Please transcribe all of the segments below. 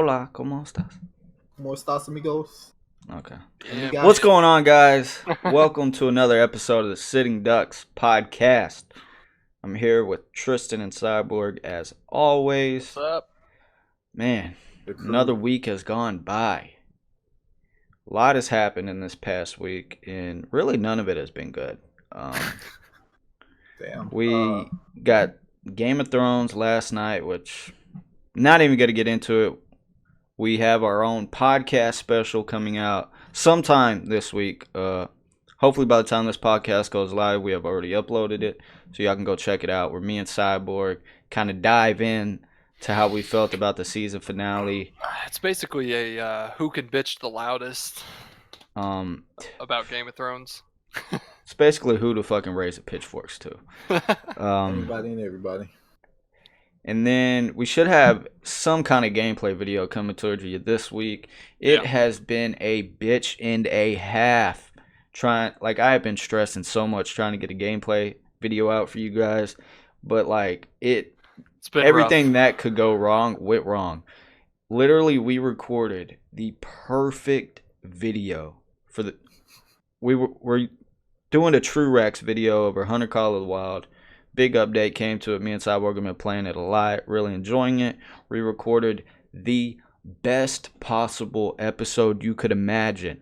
Hola, ¿cómo estás? ¿Cómo estás, amigos? Okay. Amigas? What's going on, guys? Welcome to another episode of the Sitting Ducks podcast. I'm here with Triston and Cyborg as always. What's up? Man, another week has gone by. A lot has happened in this past week, and really none of it has been good. Damn. We got Game of Thrones last night, which not even going to get into it. We have our own podcast special coming out sometime this week. Hopefully by the time this podcast goes live, we have already uploaded it. So y'all can go check it out. Where me and Cyborg kind of dive in to how we felt about the season finale. It's basically a who can bitch the loudest about Game of Thrones. It's basically who to fucking raise the pitchforks to. Anybody and everybody. And then we should have some kind of gameplay video coming towards you this week. It has been a bitch and a half. I have been stressing so much trying to get a gameplay video out for you guys, but it's been everything rough. That could go wrong went wrong. Literally, we recorded the perfect video for we're doing a True Rex video over Hunter Call of the Wild. Big update came to it. Me and Cyborg have been playing it a lot, really enjoying it. We recorded the best possible episode you could imagine.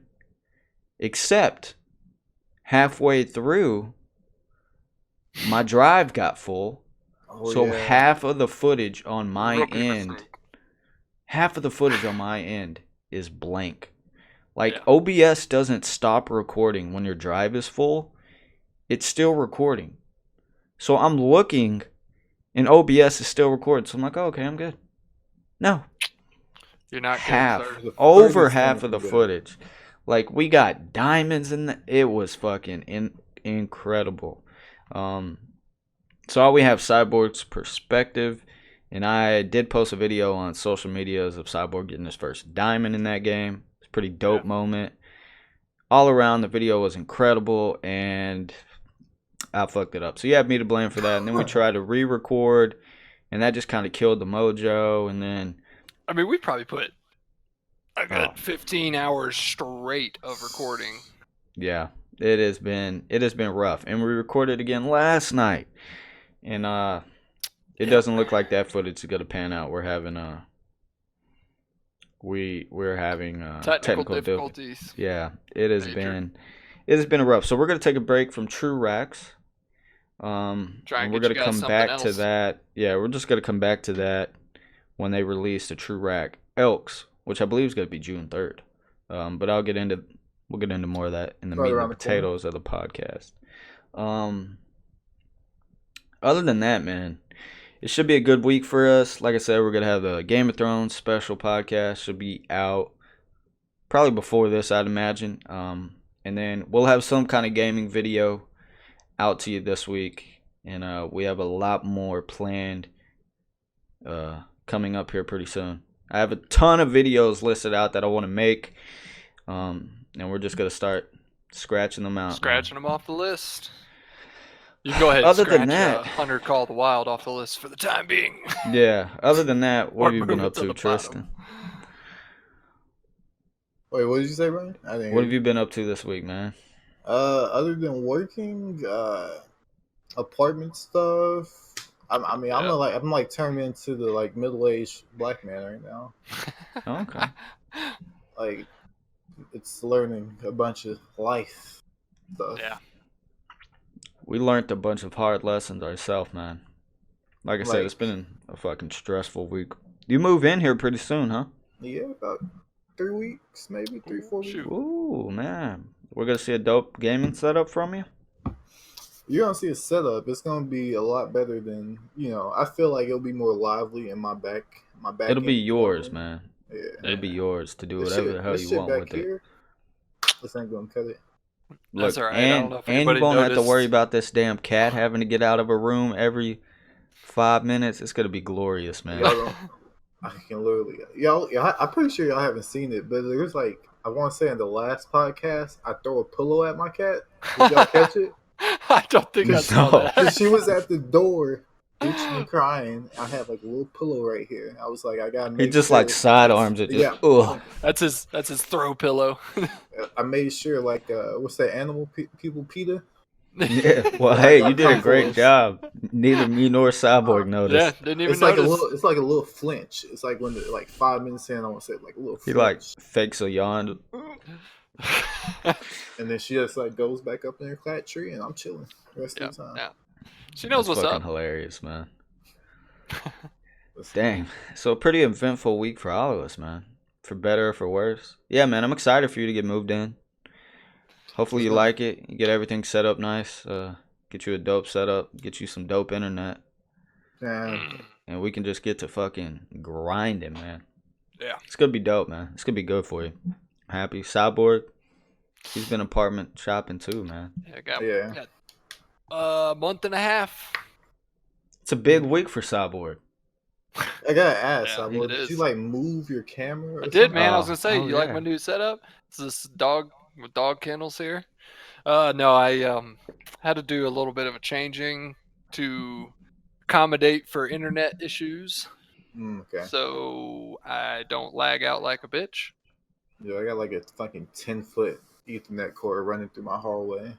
Except halfway through, my drive got full. Half of the footage on my end is blank. OBS doesn't stop recording when your drive is full. It's still recording. So I'm looking, and OBS is still recording. So I'm like, oh, okay, I'm good. No. You're not over half of the footage. We got diamonds in it was fucking incredible. So all we have Cyborg's perspective, and I did post a video on social medias of Cyborg getting his first diamond in that game. It's a pretty dope moment. All around, the video was incredible, and I fucked it up. So you have me to blame for that. And then we tried to re-record, and that just kind of killed the mojo. And then, we probably put a good 15 hours straight of recording. Yeah, it has been rough. And we recorded again last night, and it doesn't look like that footage is gonna pan out. We're having we're having technical difficulties. Yeah, it has been rough. So we're gonna take a break from True Rex. And we're gonna come back to that. Yeah, we're just gonna come back to that when they release the True Rack Elks, which I believe is gonna be June 3rd. But we'll get into more of that in the meat and potatoes of the podcast. Other than that, man, it should be a good week for us. Like I said, we're gonna have the Game of Thrones special podcast. Should be out probably before this, I'd imagine. And then we'll have some kind of gaming video out to you this week, and we have a lot more planned coming up here pretty soon. I have a ton of videos listed out that I want to make, and we're just gonna start scratching them out. Scratching them off the list. You can go ahead and other scratch than that, Hunter Call of the Wild off the list for the time being. Yeah. Other than that, what have you been up to, Triston? Wait, what did you say, Brian? What have you been up to this week, man? Other than working, apartment stuff. I'm turning into the middle-aged black man right now. Okay. It's learning a bunch of life stuff. Yeah. We learned a bunch of hard lessons ourselves, man. Like I said, it's been a fucking stressful week. You move in here pretty soon, huh? Yeah, about 3 weeks, maybe 3-4 weeks. Ooh, man. We're going to see a dope gaming setup from you? You're going to see a setup. It's going to be a lot better than, I feel like it'll be more lively in my back. It'll be yours, man. Yeah. It'll be yours to do whatever the hell you want with it. This ain't going to cut it. Look, that's all right. And you won't have to worry about this damn cat having to get out of a room every 5 minutes. It's going to be glorious, man. I can literally, I'm pretty sure y'all haven't seen it, but there's I want to say in the last podcast, I throw a pillow at my cat. Did y'all catch it? I don't think I saw that. She was at the door, bitching and crying. I had like a little pillow right here. I was like, I gotta He make just sure. like sidearms it. Just, Yeah. ugh. That's his throw pillow. I made sure, like, what's that animal people, PETA? Yeah. Well, I hey, got you a did a couple great of- job. Neither me nor Cyborg Yeah, noticed. didn't even It's like notice. it's like a little flinch. It's like when like 5 minutes in, I want to say like a little He flinch, like fakes a yawn. and then she just like goes back up in her flat tree, and I'm chilling the rest Yeah, of the time. yeah. She knows That's what's fucking up. hilarious, man. Listen, Dang. So a pretty eventful week for all of us, man. For better or for worse. Yeah, man, I'm excited for you to get moved in. Hopefully you like it. You get everything set up nice. Get you a dope setup. Get you some dope internet. man, And we can just get to fucking grinding, man. Yeah. It's gonna be dope, man. It's gonna be good for you. I'm happy. Cyborg, he's been apartment shopping too, man. Yeah. Got a month and a half. It's a big week for Cyborg. I gotta ask, Yeah, Cyborg, it did you is. like move your camera? Or I did, something? man. I was gonna say, Oh, you like yeah. my new setup? It's this dog with dog kennels here. No, I had to do a little bit of a changing to accommodate for internet issues, Okay. so I don't lag out like a bitch. Yeah, I got like a fucking 10-foot Ethernet cord running through my hallway.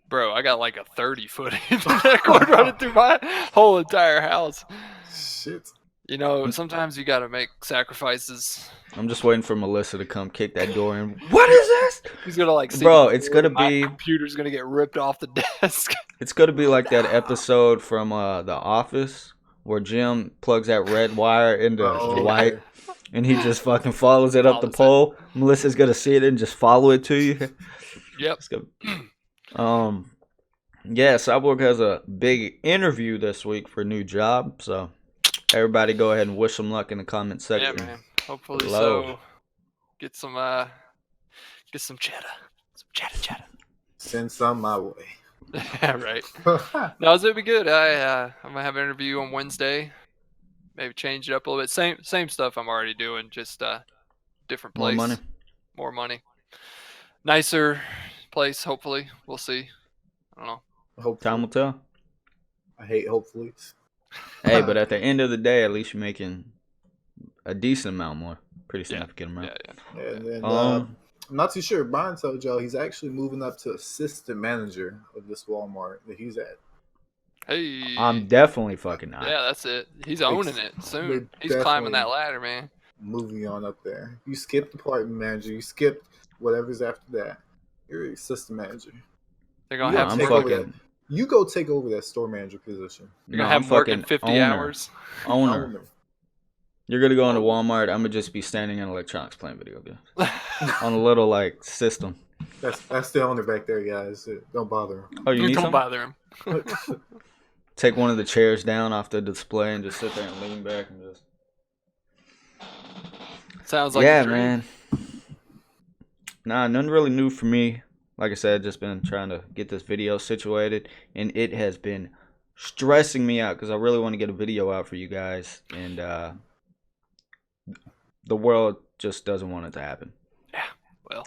Bro, I got like a 30-foot internet cord running through my whole entire house. Shit. You know, sometimes you gotta make sacrifices. I'm just waiting for Melissa to come kick that door in. What is this? He's gonna like see Bro, the it's door, gonna my be computer's gonna get ripped off the desk. it's gonna be like that episode from The Office where Jim plugs that red wire into Oh, the white okay. and he just fucking follows it up the Follows pole. Melissa's gonna see it and just follow it to you. Yep. It's gonna, yeah, Cyborg has a big interview this week for a new job, so everybody go ahead and wish him luck in the comment Yeah, section. man. Hopefully Low. so. Get some cheddar. Some cheddar. Send some my way. Yeah, right. No, it'll be good. I'm gonna have an interview on Wednesday. Maybe change it up a little bit. Same stuff I'm already doing, just different More place. money. More money. Nicer place, hopefully. We'll see. I don't know. Hopefully. Time will tell. I hate hopefully. Hey, but at the end of the day, at least you're making a decent amount more. Pretty significant amount. Yeah. And then Um, I'm not too sure. Brian told y'all he's actually moving up to assistant manager of this Walmart that he's at. Hey. I'm definitely fucking not. Yeah, that's it. He's owning it soon. He's climbing that ladder, man. Moving on up there. You skipped department manager. You skipped whatever's after that. You're an assistant manager. They're gonna You have gotta I'm take him over fucking. that. You go take over that store manager position. You're No, gonna have I'm him working fucking 50 owner. hours. Owner. You're gonna go into Walmart. I'm gonna just be standing in electronics playing video games on a little like system. That's the owner back there, guys. Don't bother him. Oh, you need Don't some? bother him. Take one of the chairs down off the display and just sit there and lean back and just. Sounds like Yeah, a dream. man. Nah, nothing really new for me. Like I said, just been trying to get this video situated, and it has been stressing me out because I really want to get a video out for you guys, and the world just doesn't want it to happen. Yeah, well,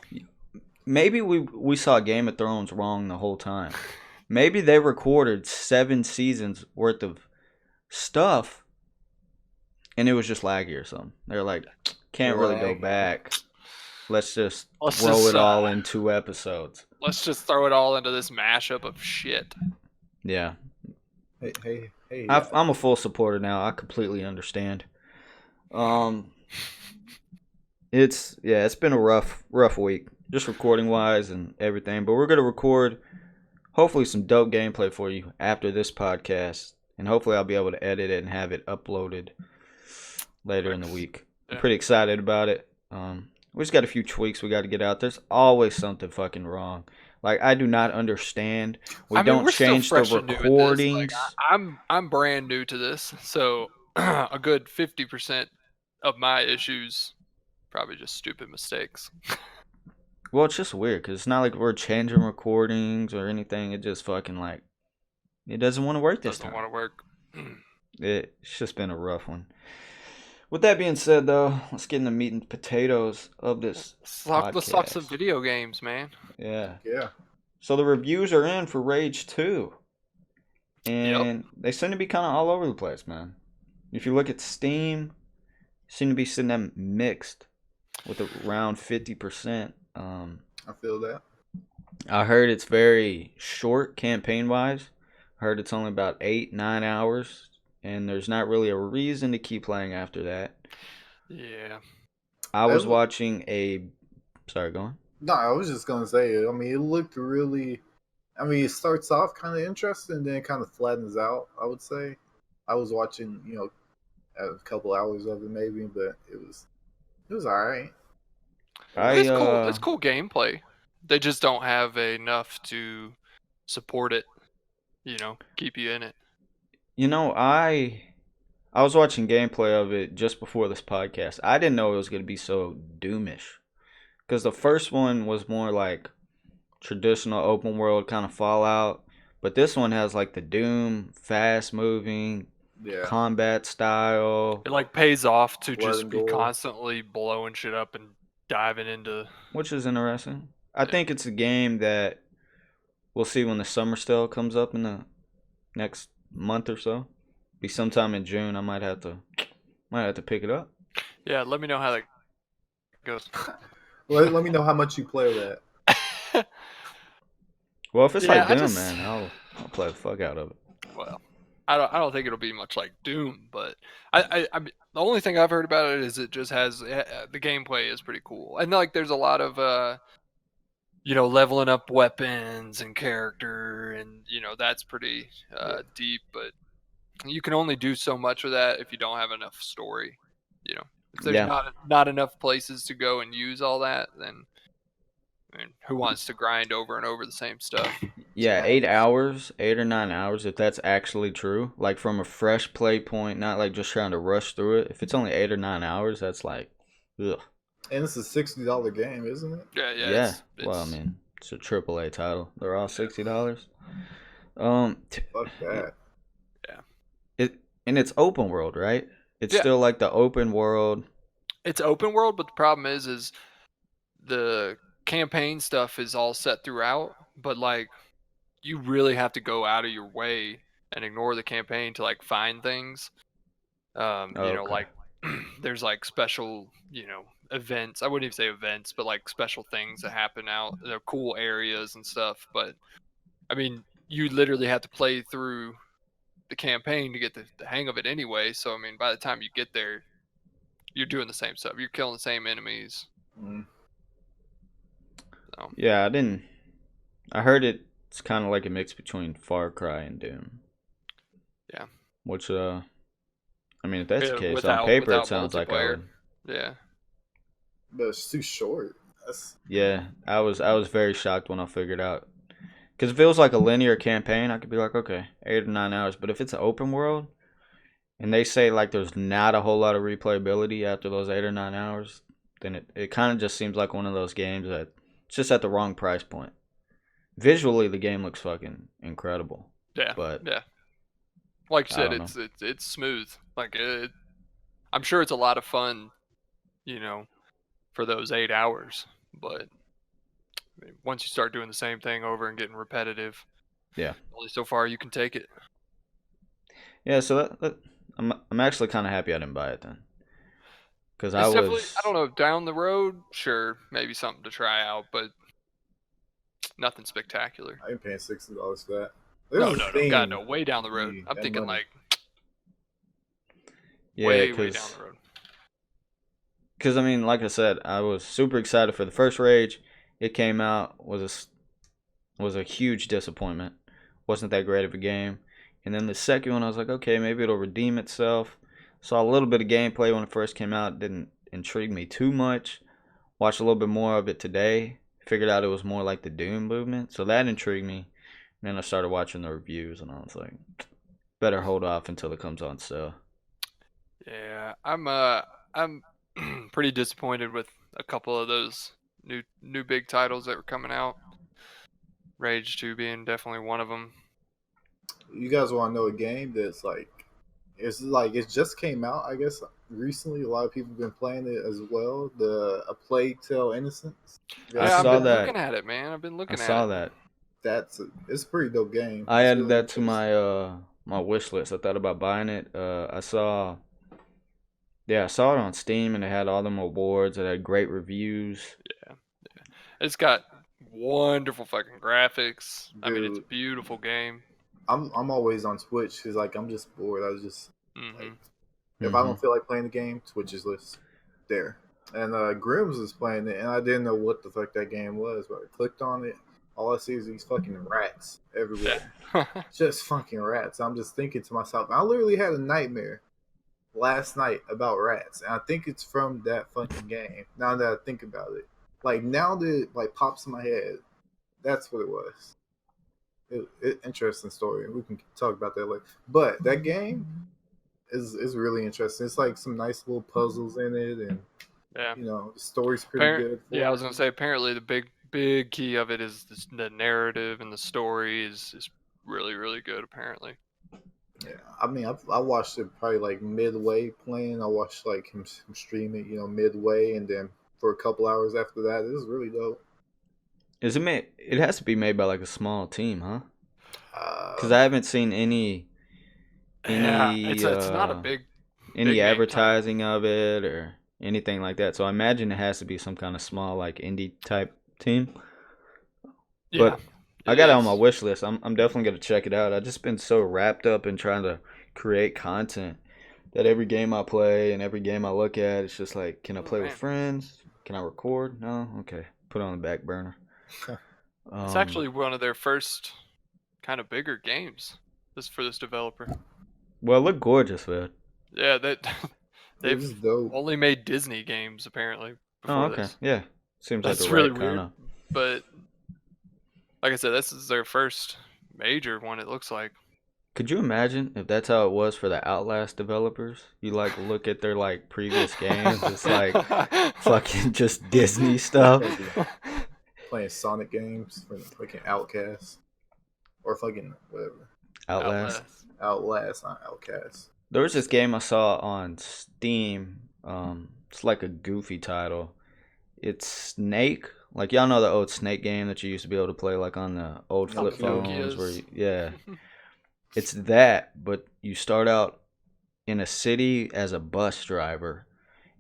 Maybe we saw Game of Thrones wrong the whole time. Maybe they recorded 7 seasons worth of stuff, and it was just laggy or something. They're like, can't really go back. Let's just throw it all in 2 episodes. Let's just throw it all into this mashup of shit. Yeah. Hey. I'm a full supporter now. I completely understand. It's been a rough week, just recording wise and everything. But we're gonna record hopefully some dope gameplay for you after this podcast, and hopefully I'll be able to edit it and have it uploaded later in the week. I'm pretty excited about it. We just got a few tweaks we got to get out. There's always something fucking wrong. Like, I do not understand. We don't change the recordings. Like, I'm brand new to this, so a good 50% of my issues probably just stupid mistakes. Well, it's just weird because it's not like we're changing recordings or anything. It just fucking like it doesn't want to work this time. Doesn't want to work. It's just been a rough one. With that being said, though, let's get into meat and potatoes of this Let's talk some video games, man. Yeah. Yeah. So the reviews are in for Rage 2. Yep. and they seem to be kind of all over the place, man. If you look at Steam, seem to be sitting at mixed with around 50%. I feel that. I heard it's very short campaign wise. I heard it's only about 8, 9 hours, and there's not really a reason to keep playing after that. Yeah. I was watching a. Sorry, go on. No, I was just gonna say. I mean, it looked really. I mean, it starts off kind of interesting, then it kind of flattens out. I would say. I was watching, a couple hours of it maybe, but it was all right. It's cool. It's cool gameplay. They just don't have enough to support it. Keep you in it. I was watching gameplay of it just before this podcast. I didn't know it was gonna be so doomish, because the first one was more like traditional open world kind of Fallout, but this one has like the Doom fast moving combat style, It like pays off to Blood just and be gore. constantly blowing shit up and diving into. which is interesting. I think it's a game that we'll see when the summer sale comes up in the next month or so. Be sometime in June. I might have to pick it up. Yeah, let me know how that goes. Let me know how much you play that. Well, if it's Yeah, like Doom, man, I'll play the fuck out of it. Well, I don't think it'll be much like Doom, but I mean, the only thing I've heard about it is it just has the gameplay is pretty cool, and like there's a lot of leveling up weapons and character, and that's pretty deep, but you can only do so much with that if you don't have enough story. If there's not enough places to go and use all that, then I mean, who wants to grind over and over the same stuff? Yeah, 8 hours, 8 or 9 hours, if that's actually true. Like from a fresh play point, not like just trying to rush through it. If it's only 8 or 9 hours, that's like, ugh. And it's a $60 game, isn't it? Yeah. Well, I mean, it's a AAA title. They're all $60. Fuck that. And it's open world, right? It's Yeah. still like the open world. It's open world, but the problem is the campaign stuff is all set throughout, but like you really have to go out of your way and ignore the campaign to like find things. Like there's like special, events. I wouldn't even say events, but like special things that happen out. They're cool areas and stuff. But I mean, you literally have to play through the campaign to get the hang of it anyway. So I mean, by the time you get there, you're doing the same stuff. You're killing the same enemies. So. Yeah, I heard it's kind of like a mix between Far Cry and Doom. Yeah. Which, I mean, if that's the case, without, on paper without it sounds like I would. Yeah. But it's too short. Yeah, I was very shocked when I figured out. Because if it was like a linear campaign, I could be like, okay, 8 or 9 hours. But if it's an open world, and they say like there's not a whole lot of replayability after those 8 or 9 hours, then it kind of just seems like one of those games that it's just at the wrong price point. Visually, the game looks fucking incredible. Yeah. But yeah. Like you said, it's smooth. Like I'm sure it's a lot of fun, for those 8 hours. But I mean, once you start doing the same thing over and getting repetitive, only so far you can take it. Yeah, so I'm actually kind of happy I didn't buy it then, because I don't know, down the road, sure, maybe something to try out, but nothing spectacular. I ain't paying $60 for that. No, God, no, way down the road. I'm thinking money. Way down the road. Because I mean, like I said, I was super excited for the first Rage. It came out, was a huge disappointment. Wasn't that great of a game. And then the second one, I was like, okay, maybe it'll redeem itself. Saw a little bit of gameplay when it first came out. Didn't intrigue me too much. Watched a little bit more of it today. Figured out it was more like the Doom movement. So that intrigued me. And then I started watching the reviews, and I was like, better hold off until it comes on sale. Yeah, I'm pretty disappointed with a couple of those new big titles that were coming out. Rage 2 being definitely one of them. You guys want to know a game that's like it just came out, I guess, recently. A lot of people have been playing it as well. A Plague Tale Innocence. I saw I've been that. looking at it, man. I've been looking at it. I saw that. it's a pretty dope game. I It's added really that to interesting. my wish list. I thought about buying it. I saw it on Steam and it had all them awards. It had great reviews. Yeah. It's got wonderful fucking graphics. I mean, it's a Dude, beautiful game. I'm always on Twitch because like I'm just bored. I was just like, Hmm if I Hmm. don't feel like playing the game, Twitch is list there. And Grims was playing it, and I didn't know what the fuck that game was, but I clicked on it. All I see is these fucking rats everywhere, Yeah. just fucking rats. I'm just thinking to myself, I literally had a nightmare last night about rats, and I think it's from that fucking game. Now that I think about it, like now that it like pops in my head, that's what it was. Interesting story. We can talk about that later. But that game is really interesting. It's like some nice little puzzles in it, and Yeah. the story's pretty good Yeah, I for was it. gonna say apparently the big key of it is the narrative and the story is really really good apparently. Yeah, I mean, I watched it probably like midway playing. I watched like him stream it, midway, and then for a couple hours after that, it was really dope. Is it made? It has to be made by like a small team, huh? Because I Um, haven't seen Yeah, any it's not a any big name title. advertising of it or anything like that. So I imagine it has to be some kind of small like indie type team. Yeah, But I it got it on my is. wish list. I'm definitely gonna check it out. I just been so wrapped up in trying to create content that every game I play and every game I look at, it's just like, can I Oh play with man, friends? Can I record? No, okay, put it on the back burner. it's Um, actually one of their first kind of bigger games. This for this developer. well, it looked gorgeous, man. Yeah, it they've was dope. only made Disney games apparently Oh, before okay, this. yeah, seems like the That's really right kind weird, of. but like I said, this is their first major one. It looks like. Could you imagine if that's how it was for the Outlast developers? You like look at their like previous games, it's like fucking just Disney stuff. Fucking playing Sonic games for fucking Outcast or fucking whatever. Outlast. Outlast. Outlast, not Outcast. There was this game I saw on Steam. It's like a goofy title. It's Snake. Like y'all know the old Snake game that you used to be able to play like on the old flip phones where Nokia's. yeah. It's that, but you start out in a city as a bus driver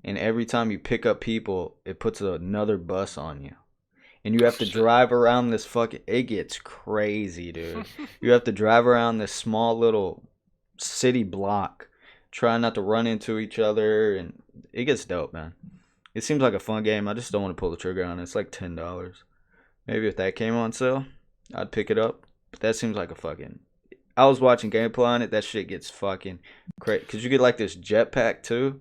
and every time you pick up people, it puts another bus on you. And you Oh have to shit. drive around this fucking it gets crazy, dude. You have to drive around this small little city block, trying not to run into each other, and it gets dope, man. It seems like a fun game. I just don't want to pull the trigger on it. It's like $10. Maybe if that came on sale, I'd pick it up. But that seems like a fucking. I was watching gameplay on it. That shit gets fucking crazy. Cause you get like this jetpack too,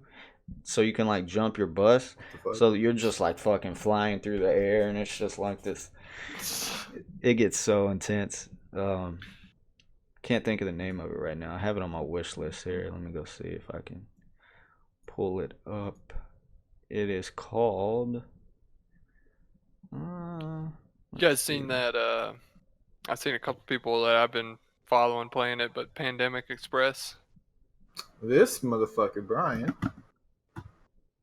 so you can like jump your bus. What the fuck? So you're just like fucking flying through the air, and it's just like this. It gets so intense. Can't think of the name of it right now. I have it on my wish list here. Let me go see if I can pull it up. It is called. You Let's guys see. seen that? I've seen a couple people that I've been following playing it, but Pandemic Express. This motherfucker, Brian,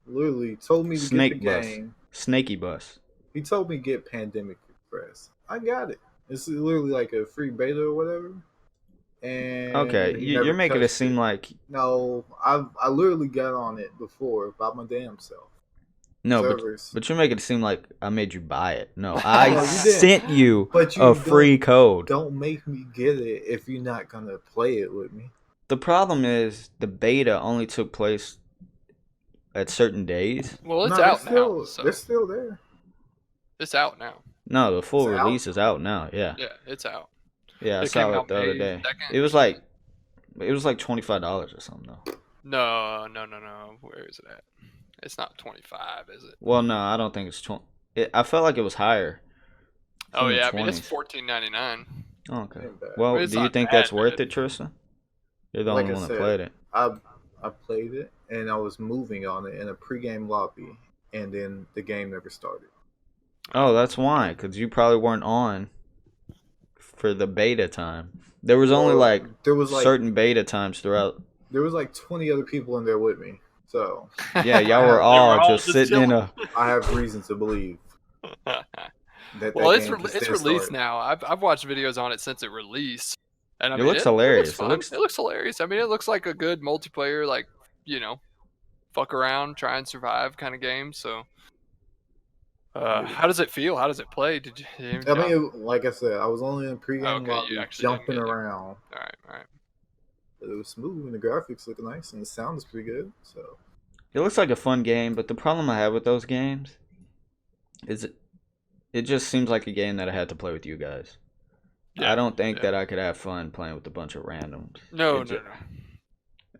literally told me to get the Snake Bus. game. Snaky Bus. He told me to get Pandemic Express. I got it. It's literally like a free beta or whatever. And Okay, he you're never making it touched seem it. like No, I literally got on it before by my damn self. no, Servers. but you're making it seem like I made you buy it. No, I No, you didn't. sent you But you a free code. don't make me get it if you're not gonna play it with me. The problem is the beta only took place at certain days. Well, it's No, out now, so they're still there. it's out now. No, the full It's out? release is out now. Yeah, Yeah, it's out. yeah, I It came saw it out the other May day. 2nd. It was like $25 or something though. No. Where is it at? It's not 25, is it? Well, no, I don't think it's 20. I felt like it was higher. It's Oh in the yeah, I mean it's 20s. $14.99. Oh, okay. Ain't bad. Well, It's do you not think bad, that's worth but it, Tristan? You're the Like only I one that said, played it. I played it and I was moving on it in a pregame lobby, and then the game never started. Oh, that's why, because you probably weren't on for the beta time. There was only Well, like there was like certain beta times throughout. 20 other people in there with me, so Yeah, y'all I were have, They were all all just just sitting in chilling. a. I have reason to believe. that Well, game just it's didn't released start. now. I've watched videos on it since it released, and I It mean looks it looks hilarious. fun. It looks hilarious. I mean, it looks like a good multiplayer, like fuck around, try and survive kind of game. So, Yeah. how does it feel? How does it play? I mean, like I said, I was only in Oh, pregame okay, you lobby actually didn't jumping get it. around. All right. But it was smooth and the graphics look nice and the sound is pretty good. So It looks like a fun game, but the problem I have with those games is it just seems like a game that I had to play with you guys. Yeah, I don't think yeah. that I could have fun playing with a bunch of randoms. No.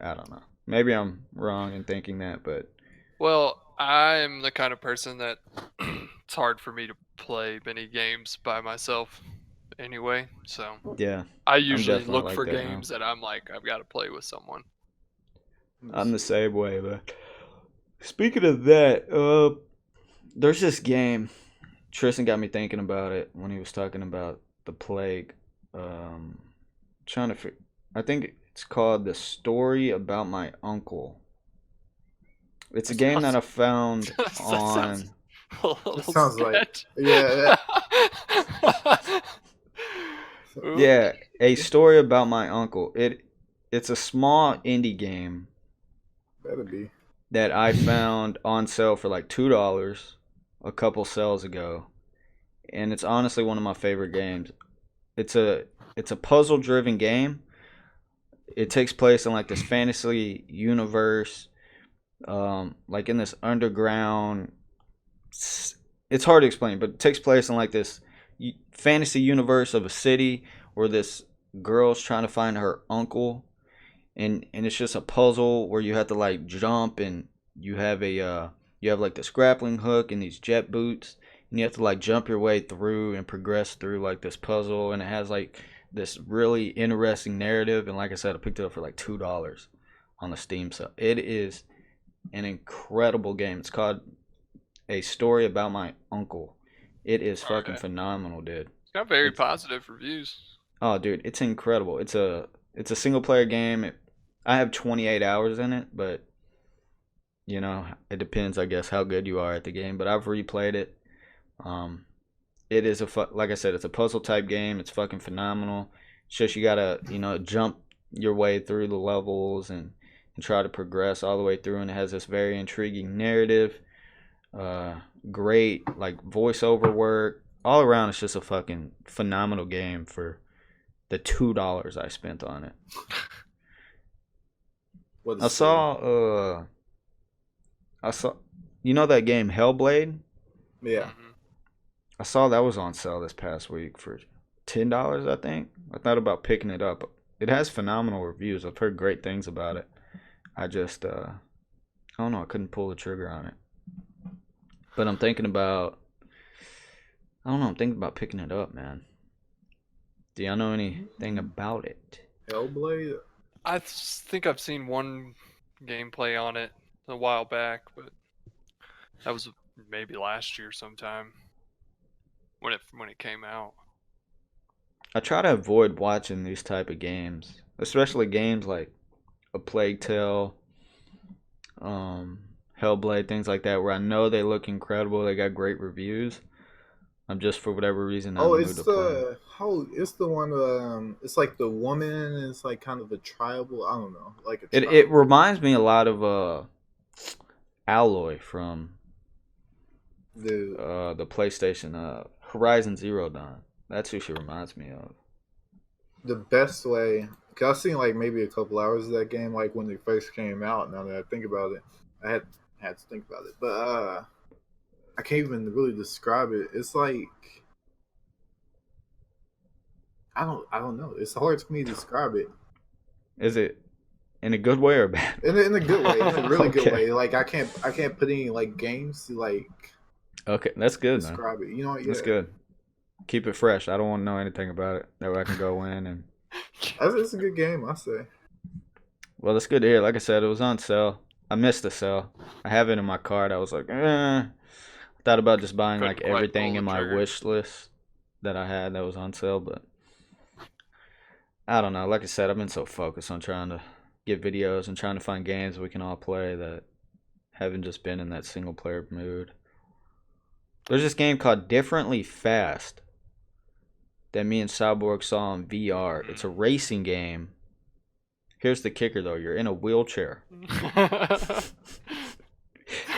I don't know. Maybe I'm wrong in thinking that, but Well, I'm the kind of person that it's hard for me to play many games by myself anyway. So yeah, I I'm usually definitely look like for that now. games that I'm like, I've got to play with someone. I'm the same way, but speaking of that, there's this game. Triston got me thinking about it when he was talking about the plague. Trying to, I think it's called The Story About My Uncle. It's a game that I found That sounds on. a little It sounds like sketch. yeah. Yeah, A Story About My Uncle. It's a small indie game Better be. that I found on sale for like $2 a couple sales ago, and it's honestly one of my favorite games. It's a puzzle driven game. It takes place in like this fantasy universe, like in this underground. It's hard to explain, but it takes place in like this fantasy universe of a city where this girl's trying to find her uncle, and it's just a puzzle where you have to like jump, and you have like this grappling hook and these jet boots, and you have to like jump your way through and progress through like this puzzle, and it has like this really interesting narrative, and like I said, I picked it up for like $2 on the Steam sale. It is an incredible game. It's called A Story About My Uncle. It is fucking Okay. phenomenal, dude. It's got very positive reviews. Oh, dude, it's incredible. It's a single player game. I have 28 hours in it, but it depends, I guess, how good you are at the game. But I've replayed it. It is like I said, it's a puzzle type game. It's fucking phenomenal. It's just you gotta jump your way through the levels and try to progress all the way through. And it has this very intriguing narrative. Great like voiceover work. All around, it's just a fucking phenomenal game for the $2 I spent on it. I saw that game Hellblade? Yeah. Mm-hmm. I saw that was on sale this past week for $10, I think. I thought about picking it up. It has phenomenal reviews. I've heard great things about it. I just I don't know, I couldn't pull the trigger on it. But I'm thinking about picking it up, man. Do y'all know anything about it? Hellblade? I think I've seen one gameplay on it a while back, but that was maybe last year sometime when it came out. I try to avoid watching these type of games, especially games like A Plague Tale, Hellblade, things like that, where I know they look incredible, they got great reviews. I'm just for whatever reason not in the mood to play. It's the one. It's like the woman. And it's like kind of a tribal. I don't know, like a. It reminds me a lot of Alloy from the PlayStation, Horizon Zero Dawn. That's who she reminds me of. The best way, cause I've seen like maybe a couple hours of that game, like when it first came out. Now that I think about it, I had to think about it, but I can't even really describe it. It's like I don't know. It's hard for me to describe it. Is it in a good way or bad? In a good way, in a really good Okay. way. Like I can't put any like games to like Okay, that's good, man. describe it. You know, yeah. That's good. Keep it fresh. I don't want to know anything about it. That way I can go in and. It's a good game, I say. Well, that's good to hear. Like I said, it was on sale. I missed the sale. I have it in my cart. I was like, I thought about just buying Couldn't like quite everything pull in the my trigger. wish list that I had that was on sale, but I don't know. Like I said, I've been so focused on trying to get videos and trying to find games we can all play that haven't just been in that single player mood. There's this game called Differently Fast that me and Cyborg saw on VR. It's a racing game. Here's the kicker, though. You're in a wheelchair.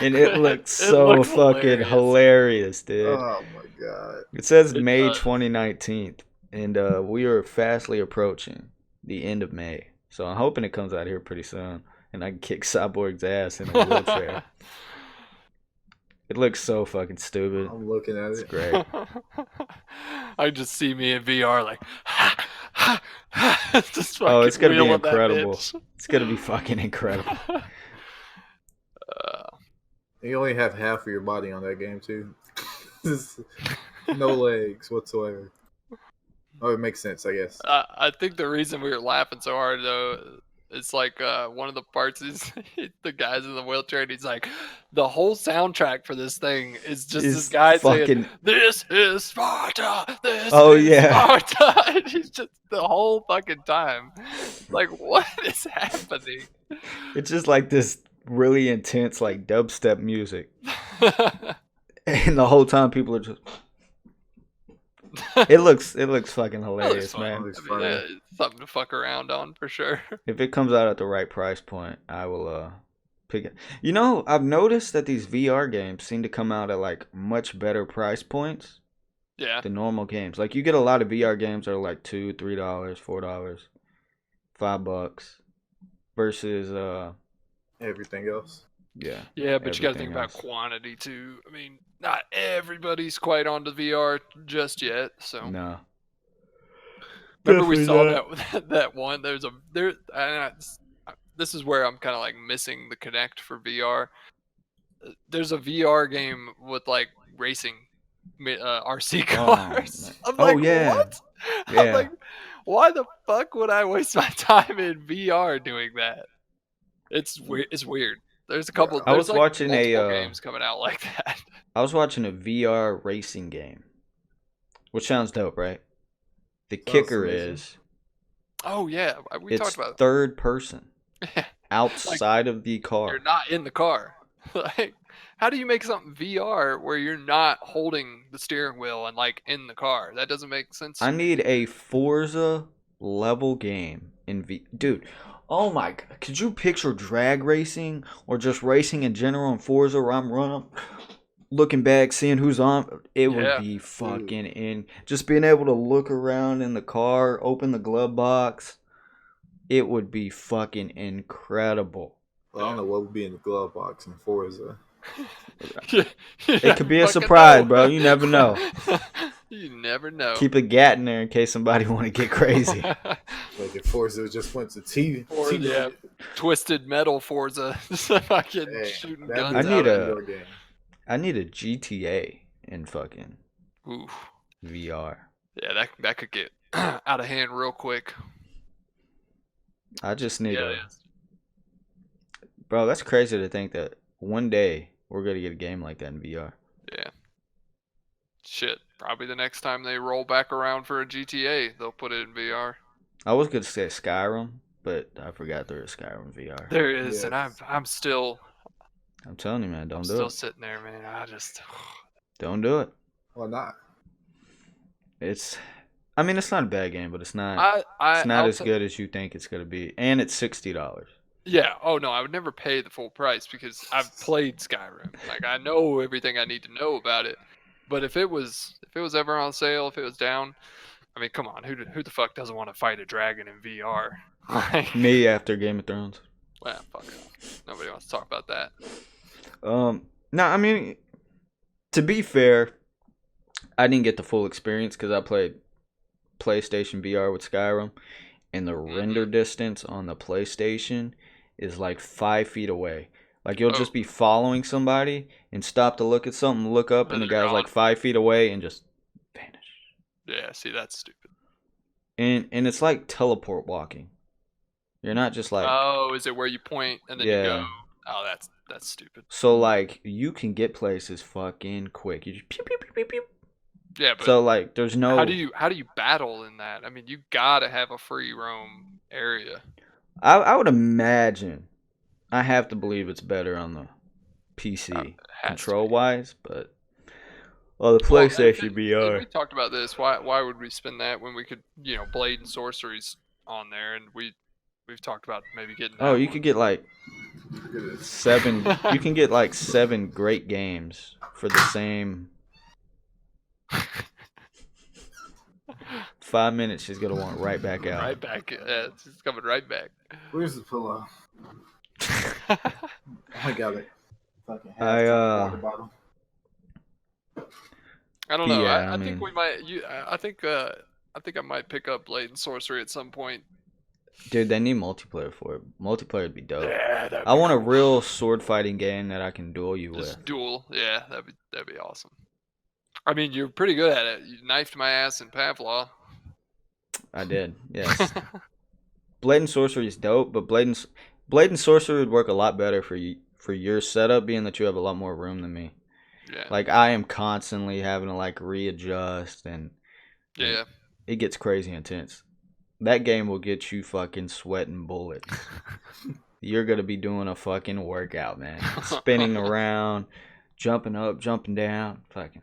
And it looks so fucking hilarious, dude. Oh my god. It says May 2019, and we are fastly approaching the end of May. So I'm hoping it comes out here pretty soon, and I can kick Cyborg's ass in a wheelchair. It looks so fucking stupid. I'm looking at it. It's great. I just see me in VR like, just Oh, it's gonna be wheeling that incredible. bitch. It's gonna be fucking incredible. You only have half of your body on that game too. No legs whatsoever. Oh, it makes sense, I guess. I think the reason we were laughing so hard though, it's like one of the parts is the guy's in the wheelchair and he's like, the whole soundtrack for this thing is just this guy saying, "This is Sparta. This is Sparta." And he's just the whole fucking time, like, what is happening? It's just like this really intense like dubstep music, and the whole time people are just. It looks fucking hilarious, man. Looks I mean, yeah, it's something to fuck around on for sure. If it comes out at the right price point, I will pick it. You know, I've noticed that these VR games seem to come out at like much better price points. Yeah. The normal games, like you get a lot of VR games that are like $2, $3, $4, $5, versus everything else. Yeah. Yeah, but you got to think else. about quantity too. I mean, not everybody's quite onto VR just yet. So no. Remember we saw that one. This is where I'm kind of like missing the connect for VR. There's a VR game with like racing RC cars. I'm like, what? Yeah. I'm like, why the fuck would I waste my time in VR doing that? It's weird. It's weird. There's a couple. I was like watching games coming out like that. I was watching a VR racing game, which sounds dope, right? The kicker is, oh yeah, we talked about third person outside of the car. You're not in the car. Like, how do you make something VR where you're not holding the steering wheel and like in the car? That doesn't make sense. I need a Forza level game in dude. Oh my god, could you picture drag racing or just racing in general in Forza where I'm running, looking back, seeing who's on? It would be fucking in. Just being able to look around in the car, open the glove box, it would be fucking incredible. Well, I don't know what would be in the glove box in Forza. It could be a surprise, bro. You never know. You never know. Keep a gat in there in case somebody want to get crazy. Like if Forza just went to TV. Yeah, twisted metal Forza. Fucking shooting guns. I need a GTA in fucking VR. Yeah, that could get out of hand real quick. I just need Bro, that's crazy to think that one day we're gonna get a game like that in VR. Yeah. Shit. Probably the next time they roll back around for a GTA, they'll put it in VR. I was gonna say Skyrim, but I forgot there is Skyrim VR. There is, and I'm still. I'm telling you, man, don't do it. Still sitting there, man. Don't do it. Why not? I mean, it's not a bad game, but it's not. It's not as good as you think it's gonna be, and it's $60. Yeah. Oh no, I would never pay the full price because I've played Skyrim. Like I know everything I need to know about it. But if it was ever on sale, if it was down, I mean, come on, who the fuck doesn't want to fight a dragon in VR? Like, me after Game of Thrones. Well, fuck off. Nobody wants to talk about that. No, I mean, to be fair, I didn't get the full experience because I played PlayStation VR with Skyrim, and the render distance on the PlayStation is like 5 feet away. Like, you'll just be following somebody and stop to look at something, look up, and the guy's like 5 feet away and just vanish. Yeah, see, that's stupid. And it's like teleport walking. You're not just like... Oh, is it where you point and then you go? Oh, that's stupid. So, like, you can get places fucking quick. You just pew, pew, pew, pew, pew. Yeah, but... So, like, there's no... How do you battle in that? I mean, you gotta have a free roam area. I would imagine... I have to believe it's better on the PC control-wise, but Oh, the Well, PlayStation and VR. we talked about this. Why would we spend that when we could, Blade and Sorcery's on there, and we've talked about maybe getting that Oh, you one. could get like Look at this. 7. You can get like 7 great games for the same 5 minutes. She's gonna want right back out. Right back. Yeah, it's just coming right back. Where's the pillow? I got it. Fucking I, water bottle. I don't know. Yeah, I I think mean- we might. I think I might pick up Blade and Sorcery at some point. Dude, they need multiplayer for it. Multiplayer would be dope. Yeah, that'd I be want a cool. real sword fighting game that I can duel you with. Just duel. Yeah, that'd be awesome. I mean, you're pretty good at it. You knifed my ass in Pavlov. I did, yes. Blade and Sorcery is dope, but Blade and Sorcery would work a lot better for your setup, being that you have a lot more room than me. Yeah. Like, I am constantly having to like readjust, and Yeah. it gets crazy intense. That game will get you fucking sweating bullets. You're gonna be doing a fucking workout, man. Spinning around, jumping up, jumping down, fucking.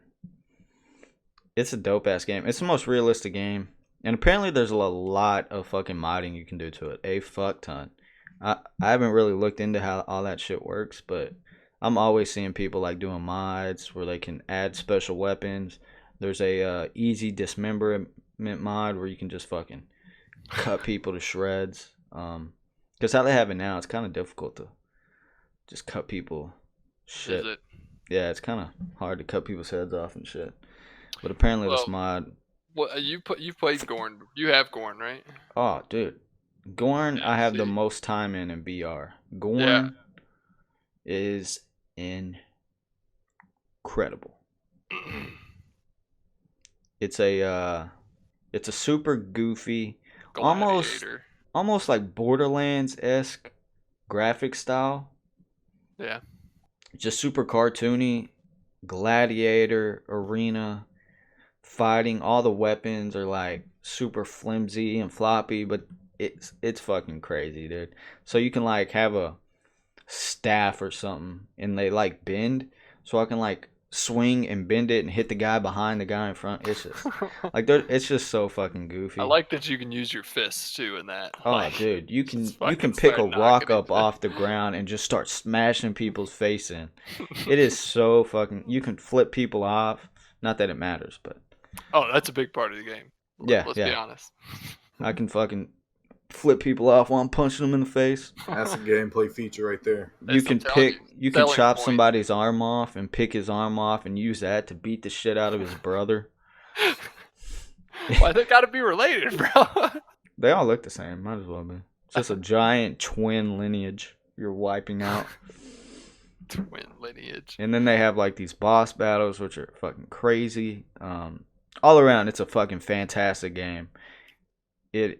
It's a dope ass game. It's the most realistic game, and apparently there's a lot of fucking modding you can do to it. A fuck ton. I haven't really looked into how all that shit works, but I'm always seeing people like doing mods where they can add special weapons. There's a easy dismemberment mod where you can just fucking cut people to shreds. Because how they have it now, it's kind of difficult to just cut people. Shit. Is it? Yeah, it's kind of hard to cut people's heads off and shit. But apparently this Well, mod. What you've played Gorn? You have Gorn, right? Oh, dude, Gorn, Yeah, I have the see. most time in VR. Gorn Yeah. is incredible. It's a super goofy, Gladiator. almost like Borderlands-esque graphic style. Yeah. Just super cartoony. Gladiator, arena, fighting. All the weapons are like super flimsy and floppy, but it's fucking crazy, dude. So you can like have a staff or something, and they like bend, so I can like swing and bend it and hit the guy behind the guy in front. It's just like it's just so fucking goofy. I like that you can use your fists too in that. Oh, Like, dude, you just can fucking pick a start rock knocking up into off the ground and just start smashing people's face in. It is so fucking. You can flip people off. Not that it matters, but Oh, that's a big part of the game. Yeah, Let's yeah. be honest. I can fucking flip people off while I'm punching them in the face. That's a gameplay feature right there. You That's what can I'm telling pick. you. You can Selling chop point. somebody's arm off and pick his arm off and use that to beat the shit out of his brother. Why they gotta be related, bro? They all look the same. Might as well be. It's just a giant twin lineage you're wiping out. Twin lineage. And then they have like these boss battles, which are fucking crazy. All around, it's a fucking fantastic game. I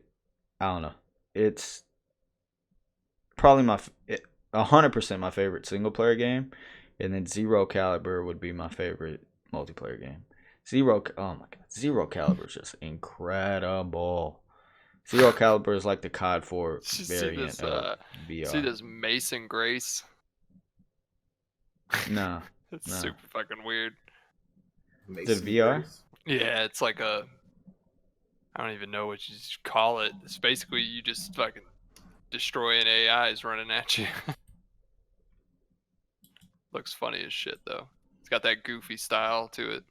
don't know. It's probably 100% my favorite single player game, and then Zero Caliber would be my favorite multiplayer game. Oh my god, Zero Caliber is just incredible. Zero Caliber is like the COD 4 Did you see variant this, of VR. See this Mason Grace? Nah, It's No. super fucking weird. Mason VR? Grace. Yeah, it's like I don't even know what you call it. It's basically you just fucking destroying AIs running at you. Looks funny as shit though. It's got that goofy style to it.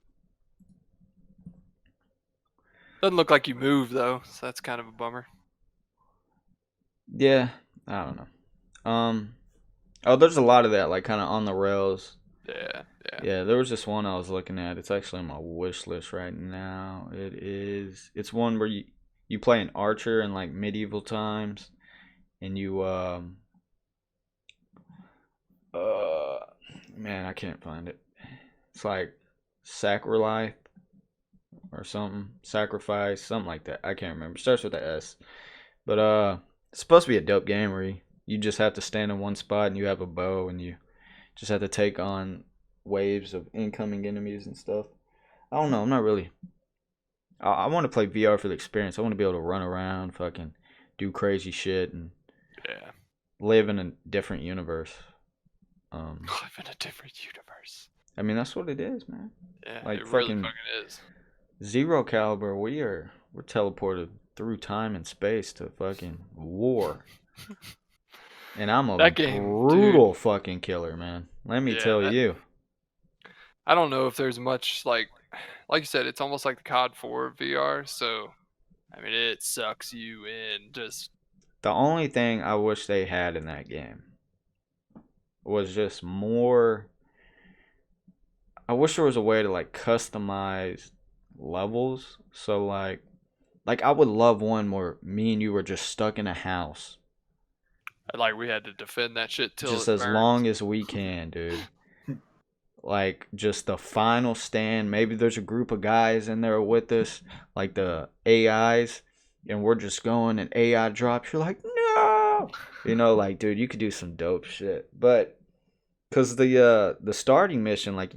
Doesn't look like you move though, so that's kind of a bummer. yeah, I don't know. Oh, there's a lot of that, like kind of on the rails. Yeah. Yeah, there was this one I was looking at. It's actually on my wish list right now. It's one where you play an archer in like medieval times, and you man, I can't find it. It's like Sacrilife or something, sacrifice, something like that. I can't remember. It starts with a S. But it's supposed to be a dope game where you just have to stand in one spot and you have a bow and you just have to take on waves of incoming enemies and stuff. I don't know. I'm not really. I want to play VR for the experience. I want to be able to run around, fucking do crazy shit, and live in a different universe. Live in a different universe. I mean, that's what it is, man. Yeah, Like it really fucking fucking is. Zero Caliber, we're teleported through time and space to fucking war. And I'm a That game, dude. brutal fucking killer, man. Let me Yeah, tell you. I don't know if there's much like you said, it's almost like the COD 4 VR. So I mean, it sucks you in. Just The only thing I wish they had in that game was just more. I wish there was a way to like customize levels. So like I would love one where me and you were just stuck in a house, like we had to defend that shit till just it as burns. long as we can, dude. Like just the final stand. Maybe there's a group of guys in there with us, like the AIs, and we're just going and AI drops. You're like, no, like dude, you could do some dope shit. But because the starting mission, like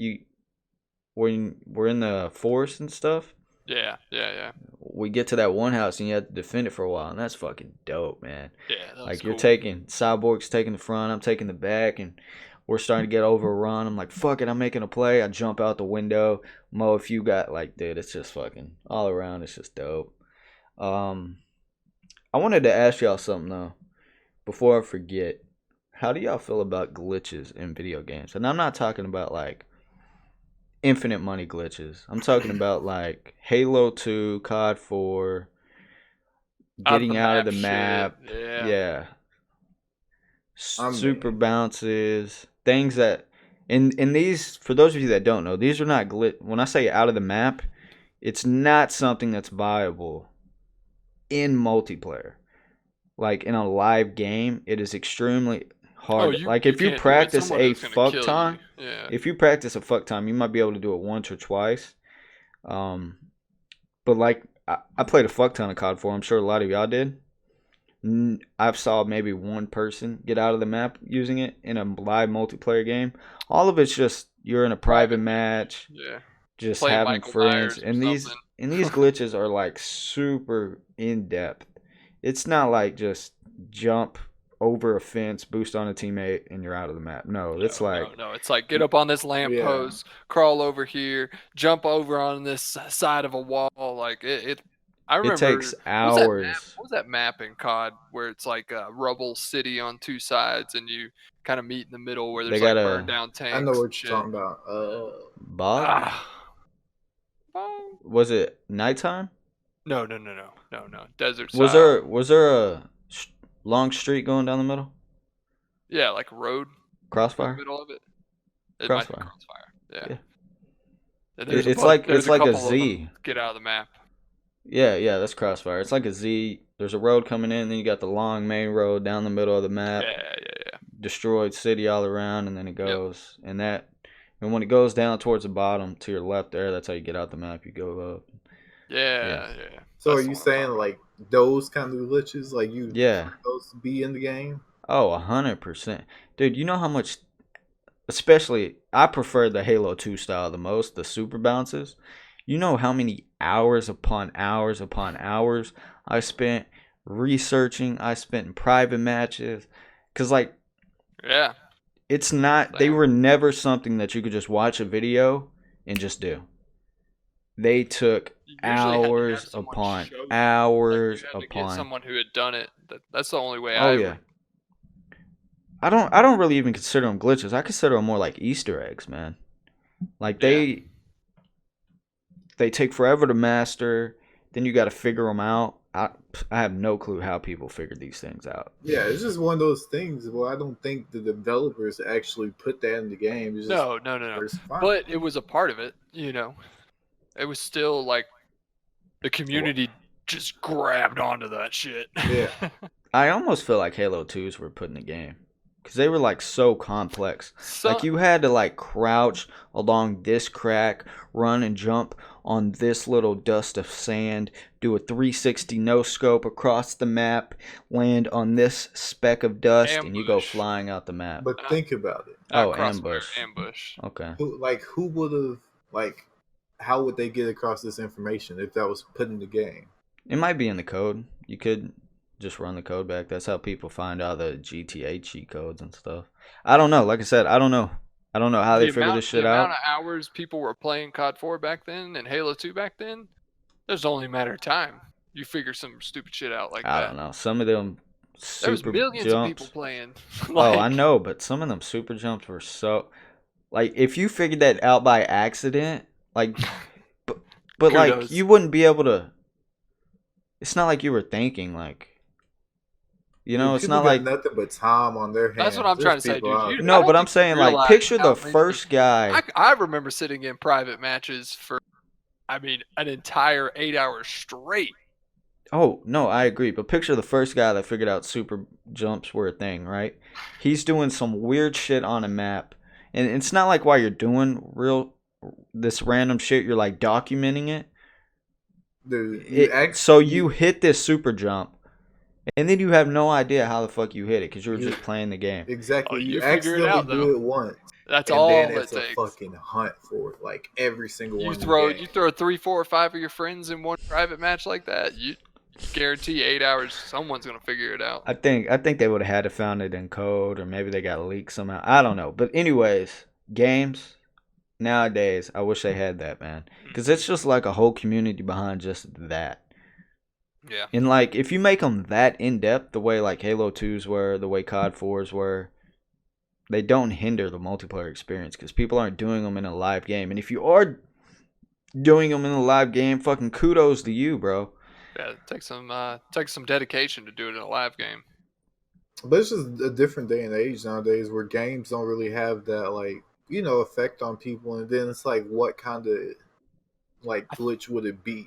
when we're in the forest and stuff, Yeah, yeah, yeah. we get to that one house and you have to defend it for a while, and that's fucking dope, man. Yeah, that was Like cool. you're taking Cyborg's taking the front, I'm taking the back, and we're starting to get overrun. I'm like, fuck it, I'm making a play. I jump out the window. Mo, if you got like, dude, it's just fucking all around. It's just dope. I wanted to ask y'all something though, before I forget. How do y'all feel about glitches in video games? And I'm not talking about like infinite money glitches. I'm talking about like Halo 2, COD 4, getting out of the map. Shit. Yeah. Yeah. I Super mean, bounces, things that in these, for those of you that don't know, these are not glitch. When I say out of the map, it's not something that's viable in multiplayer. Like in a live game, it is extremely Oh, hard. you Like you if you can't do it. practice Someone a is gonna fuck kill you. time, Yeah. you might be able to do it once or twice. Um, but like I played a fuck ton of COD 4. I'm sure a lot of y'all did. I've saw maybe one person get out of the map using it in a live multiplayer game. All of it's just you're in a private match, Yeah. just Playing having Michael friends, Myers or and these something. glitches are like super in depth. It's not like just jump over a fence, boost on a teammate, and you're out of the map. No, it's like No. It's like get up on this yeah. lamppost, crawl over here, jump over on this side of a wall. Like it I it takes remember hours. what was that map in COD where it's like a rubble city on two sides and you kind of meet in the middle where They there's got like burned a down I know tanks and what you're shit. talking about. bog. Ah. Was it nighttime? No. Desert Was style. there a long street going down the middle? Yeah, like a road through the Crossfire. middle of it. It might be Crossfire. Crossfire. Yeah. Yeah. And there's a It's bunch. like There's a a couple of them Z. get out of the map. Yeah, that's Crossfire. It's like a Z. There's a road coming in, then you got the long main road down the middle of the map. Yeah. Destroyed city all around, and then it Yep. goes. And when it goes down towards the bottom to your left there, that's how you get out the map. You go up. Yeah. So That's are the you one I'm saying talking like those kind of glitches, like you Yeah. prefer those to be in the game? Oh, 100%. Dude, you know how much, especially, I prefer the Halo 2 style the most, the super bounces. You know how many hours upon hours upon hours I spent researching, I spent in private matches. Because, like, Yeah. it's not, they Same. were never something that you could just watch a video and just do. They took You usually had to have hours someone upon show you. Like hours you had to get upon. someone who had done it. That's the only way Oh, I yeah. I don't really even consider them glitches. I consider them more like Easter eggs, man. Like Yeah. they take forever to master. Then you got to figure them out. I have no clue how people figured these things out. Yeah, it's just one of those things where I don't think the developers actually put that in the game. It's just No. first find. But it was a part of it, It was still like the community just grabbed onto that shit. Yeah. I almost feel like Halo 2s were put in the game because they were like so complex. Like you had to like crouch along this crack, run and jump on this little dust of sand, do a 360 no scope across the map, land on this speck of dust, and you go Ambush. flying out the map. But think about it. Not Oh, Crossfire, ambush. ambush. Okay. Who would have like? How would they get across this information if that was put in the game? It might be in the code. You could just run the code back. That's how people find out the GTA cheat codes and stuff. I don't know. Like I said, I don't know. I don't know how they figured this shit the amount out. of hours people were playing COD 4 back then and Halo 2 back then, it was only a matter of time. You figure some stupid shit out like I that. don't know. Some of them There was super millions of people jumps. playing. Oh, I know, but some of them super jumps were so like if you figured that out by accident, like but like Kudos. you wouldn't be able to. It's not like you were thinking like. You know, Dude, it's people not got like nothing but time on their hands. That's what I'm There's trying to say, people dude. out I there. no, don't but I'm think you saying like realize picture how the many- first guy. I remember sitting in private matches for, an entire 8 hours straight. Oh no, I agree. But picture the first guy that figured out super jumps were a thing, right? He's doing some weird shit on a map, and it's not like while you're doing this random shit, you're like documenting it. Dude, So you hit this super jump, and then you have no idea how the fuck you hit it because you were just playing the game. exactly. You You figure it accidentally out, though. do it once, That's and all then it it's a takes. fucking hunt for it. Like every single You one. throw 3, 4, or 5 of your friends in one private match like that. You guarantee 8 hours. Someone's gonna figure it out. I think they would have had to found it in code, or maybe they got leaked somehow. I don't know. But anyways, games nowadays, I wish they had that, man, because it's just like a whole community behind just that. Yeah. And like, if you make them that in depth, the way like Halo 2s were, the way COD 4s were, they don't hinder the multiplayer experience because people aren't doing them in a live game. And if you are doing them in a live game, fucking kudos to you, bro. Yeah, it takes some dedication to do it in a live game. But it's just a different day and age nowadays where games don't really have that effect on people, and then it's like what kind of glitch would it be?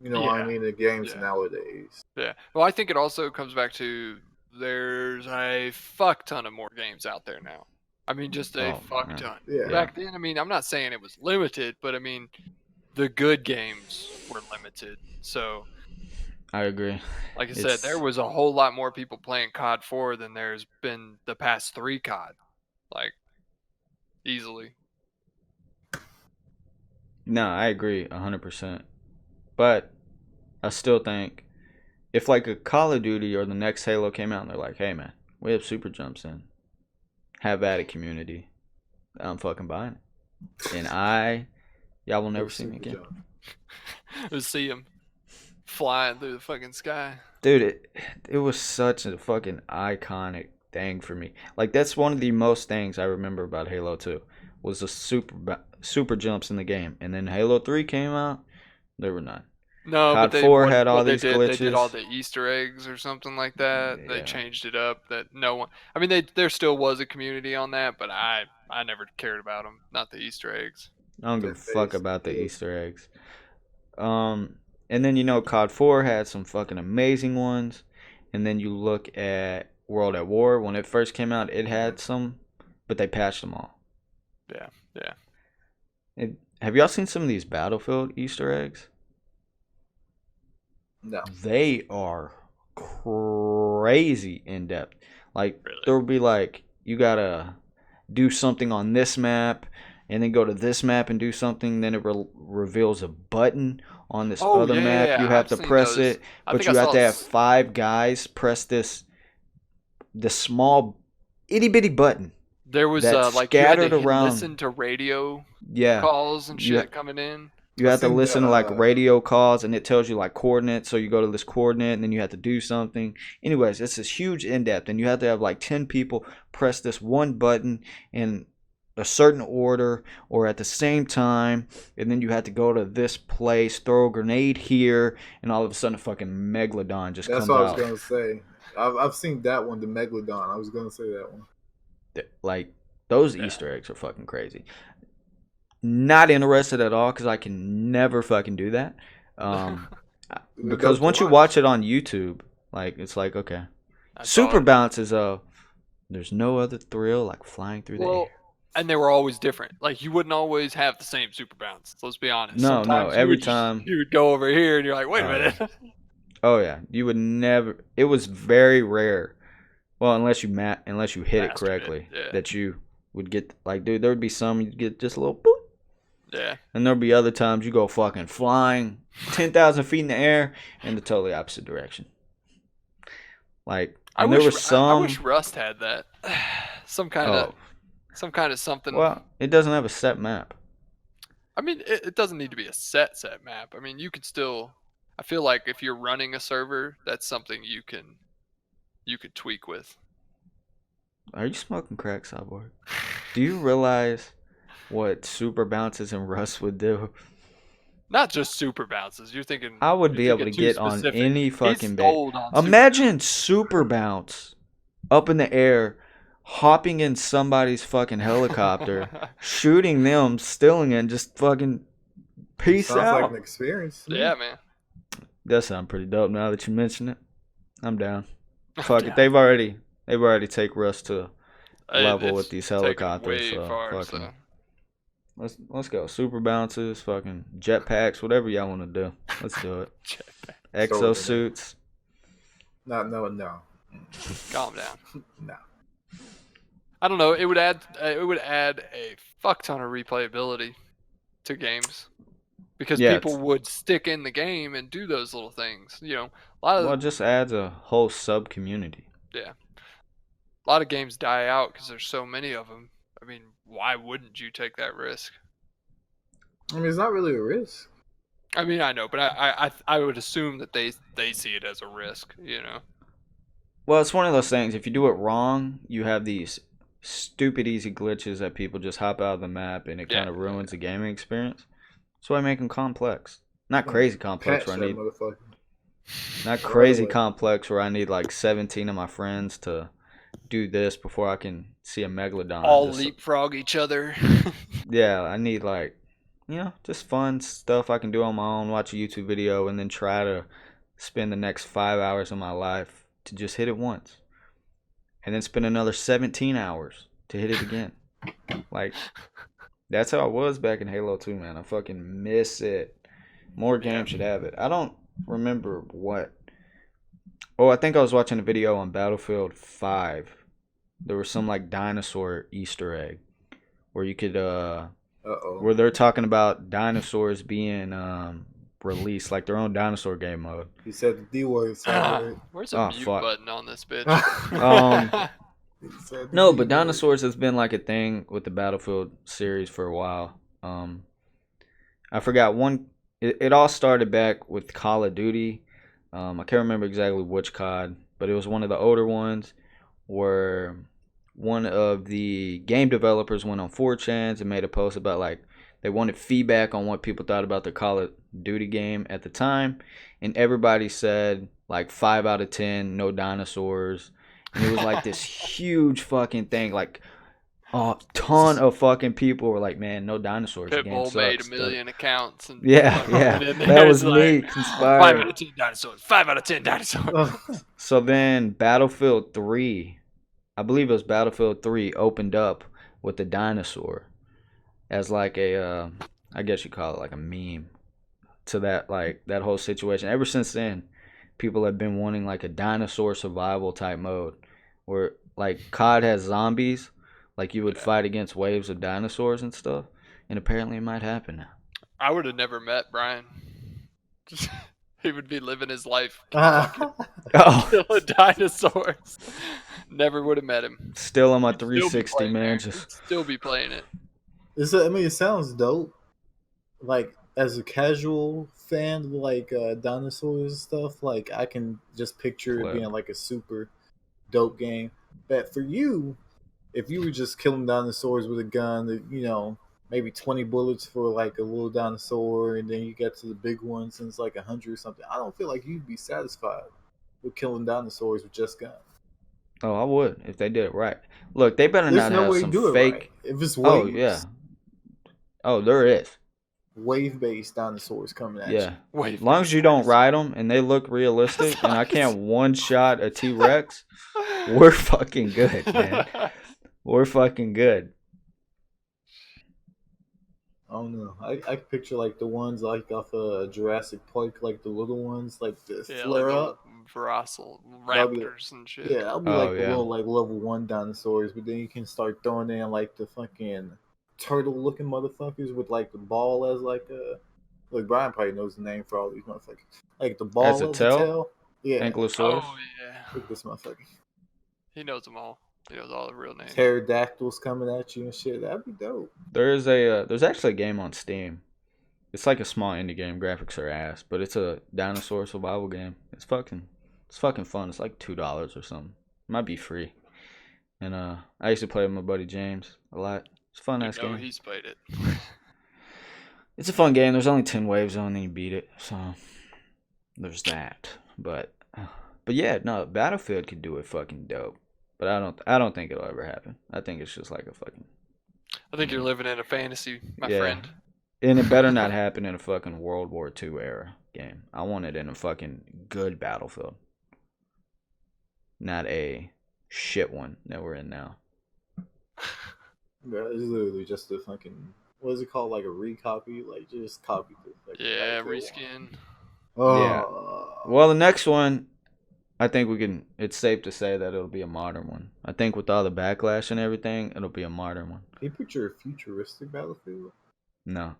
You know what I mean? The games nowadays. Yeah. Well, I think it also comes back to there's a fuck ton of more games out there now. I mean, just a fuck ton. Yeah. Back then, I'm not saying it was limited, but the good games were limited. So I agree. like I said, there was a whole lot more people playing COD 4 than there's been the past 3 COD. Like, easily. No, I agree 100%. But I still think if like a Call of Duty or the next Halo came out and they're like, hey man, we have super jumps in. Have at it, community. I'm fucking buying it. And y'all will never see me again. Just see him flying through the fucking sky. Dude, it was such a fucking iconic thing for me. Like that's one of the most things I remember about Halo 2 was the super jumps in the game. And then Halo 3 came out, there were none. No, COD but 4 had all these glitches. They did all the Easter eggs or something like that. Yeah. They changed it up. That no one. there still was a community on that, but I never cared about them. Not the Easter eggs. I don't give a fuck about the Easter eggs. And then COD 4 had some fucking amazing ones. And then you look at World at War when it first came out, it had some, but they patched them all. Yeah. Have y'all seen some of these Battlefield Easter eggs? No. They are crazy in depth. Like Really? there will be like you gotta do something on this map, and then go to this map and do something. Then it reveals a button on this other map. Yeah. You have I've to seen press those. it, but you have to have 5 guys press this small itty bitty button. There was that's like you had scattered to around. listen to radio Yeah, calls and shit coming in. you have to think listen to like radio calls, and it tells you like coordinates. So you go to this coordinate, and then you have to do something. Anyways, it's this huge in depth, and you have to have like 10 people press this one button in a certain order or at the same time, and then you have to go to this place, throw a grenade here, and all of a sudden a fucking megalodon just That's comes what out. I was gonna say. I've seen that one, the megalodon. I was gonna say that one. Like those Easter eggs are fucking crazy. Not interested at all because I can never fucking do that. Because once you watch it on YouTube, like it's like okay, super bounce is there's no other thrill like flying through the air. And they were always different. Like you wouldn't always have the same super bounce. Let's be honest. No, Sometimes every time you would go over here and you're like, wait a minute. Oh yeah, you would never. It was very rare. Well, unless you hit it correctly, that you would get like, dude. There would be some you'd get just a little boop. Yeah. And there'll be other times you go fucking flying 10,000 feet in the air in the totally opposite direction. Like, I there was some. I wish Rust had that. Some kind of Some kind of something. Well, it doesn't have a set map. I mean, it doesn't need to be a set map. I mean, you could still. I feel like if you're running a server, that's something you could tweak with. Are you smoking crack, Cyborg? Do you realize what super bounces and Rust would do? Not just super bounces. You're thinking. I would you're be able to thinking too get on specific. any He's fucking bait. sold on Imagine super bounce up in the air, hopping in somebody's fucking helicopter, shooting them, stealing it, and just fucking peace Sounds out. like an experience. Yeah, man. That sounds pretty dope now that you mention it. I'm down. Fuck Yeah. it. They've already take Rust to level It's with these taken helicopters. way So far, fucking so. let's go. Super bounces, fucking jetpacks, whatever y'all want to do. Let's do it. Exosuits. No. Calm down. No. I don't know. It would add a fuck ton of replayability to games because Yeah, people would stick in the game and do those little things. You know, a lot of it just adds a whole sub community. yeah, a lot of games die out because there's so many of them. I mean, why wouldn't you take that risk? I mean, it's not really a risk. I mean, I know, but I would assume that they see it as a risk. You know. Well, it's one of those things. If you do it wrong, you have these stupid easy glitches that people just hop out of the map, and it kind of ruins the gaming experience. So I make them complex, not crazy complex. Patch Where I that need motherfucker. not crazy complex where I need like 17 of my friends to do this before I can see a megalodon. All leapfrog each other. Yeah, I need like, just fun stuff I can do on my own. Watch a YouTube video and then try to spend the next 5 hours of my life to just hit it once, and then spend another 17 hours to hit it again. Like, that's how I was back in Halo 2, man. I fucking miss it. More games should have it. I don't remember what. Oh, I think I was watching a video on Battlefield 5. There was some like dinosaur Easter egg where you could where they're talking about dinosaurs being released, like their own dinosaur game mode. He said the D word. Where's the mute button on this bitch? No, but dinosaurs has been like a thing with the Battlefield series for a while. I forgot one. It all started back with Call of Duty. I can't remember exactly which COD, but it was one of the older ones where one of the game developers went on 4chans and made a post about like they wanted feedback on what people thought about the Call of Duty game at the time, and everybody said like 5 out of 10, no dinosaurs. And it was like this huge fucking thing. Like a ton of fucking people were like, "Man, no dinosaurs." Pitbull made 1 million accounts. And yeah, that was me conspiring. 5 out of 10 dinosaurs. 5 out of 10 dinosaurs. So then Battlefield 3, I believe it was Battlefield 3, opened up with the dinosaur as like a, I guess you call it like a meme to that, like that whole situation. Ever since then, people have been wanting like a dinosaur survival type mode where like COD has zombies, like you would fight against waves of dinosaurs and stuff, and apparently it might happen now. I would have never met Brian. He would be living his life killing dinosaurs. Never would have met him. Still on my 360, man. Just still be playing it. I mean, it sounds dope. Like, as a casual fan of like dinosaurs and stuff, like I can just picture it being like a super dope game. But for you, if you were just killing dinosaurs with a gun, maybe 20 bullets for like a little dinosaur, and then you get to the big ones and it's like 100 or something, I don't feel like you'd be satisfied with killing dinosaurs with just guns. Oh, I would if they did it right. Look, they better not have some fake. Right. If it's waves, oh yeah. Oh, there is wave-based dinosaurs coming at you. Yeah, as long as you don't ride them and they look realistic, and I can't one-shot a T-Rex, we're fucking good, man. We're fucking good. I don't know. I can picture like the ones like off Jurassic Park, like the little ones, like the flare like up. Raptors and shit. Yeah, that'll be the little like level 1 dinosaurs, but then you can start throwing in like the fucking turtle looking motherfuckers with like the ball as like a. Look, Brian probably knows the name for all these motherfuckers. Like the ball as a tail. Yeah. Ankylosaurus. Oh yeah. Look at this motherfucker. He knows them all. You know, all the real names. Pterodactyls coming at you and shit. That'd be dope. There's actually a game on Steam. It's like a small indie game. Graphics are ass, but it's a dinosaur survival game. It's fucking fun. It's like $2 or something. It might be free. And I used to play with my buddy James a lot. It's a fun ass game. He's played it. It's a fun game. There's only 10 waves on, and you beat it. So there's that. But yeah, no, Battlefield could do it fucking dope. But I don't think it'll ever happen. I think it's just like a fucking. I think you're living in a fantasy, my Yeah. friend. And it better not happen in a fucking World War II era game. I want it in a fucking good Battlefield. Not a shit one that we're in now. Bro, it's literally just a fucking, what is it called? Like a recopy? Like, just copy the Yeah, Battlefield reskin. one. Yeah. Well, the next one, I think it's safe to say that it'll be a modern one. I think with all the backlash and everything, it'll be a modern one. Can you picture a futuristic Battlefield? No.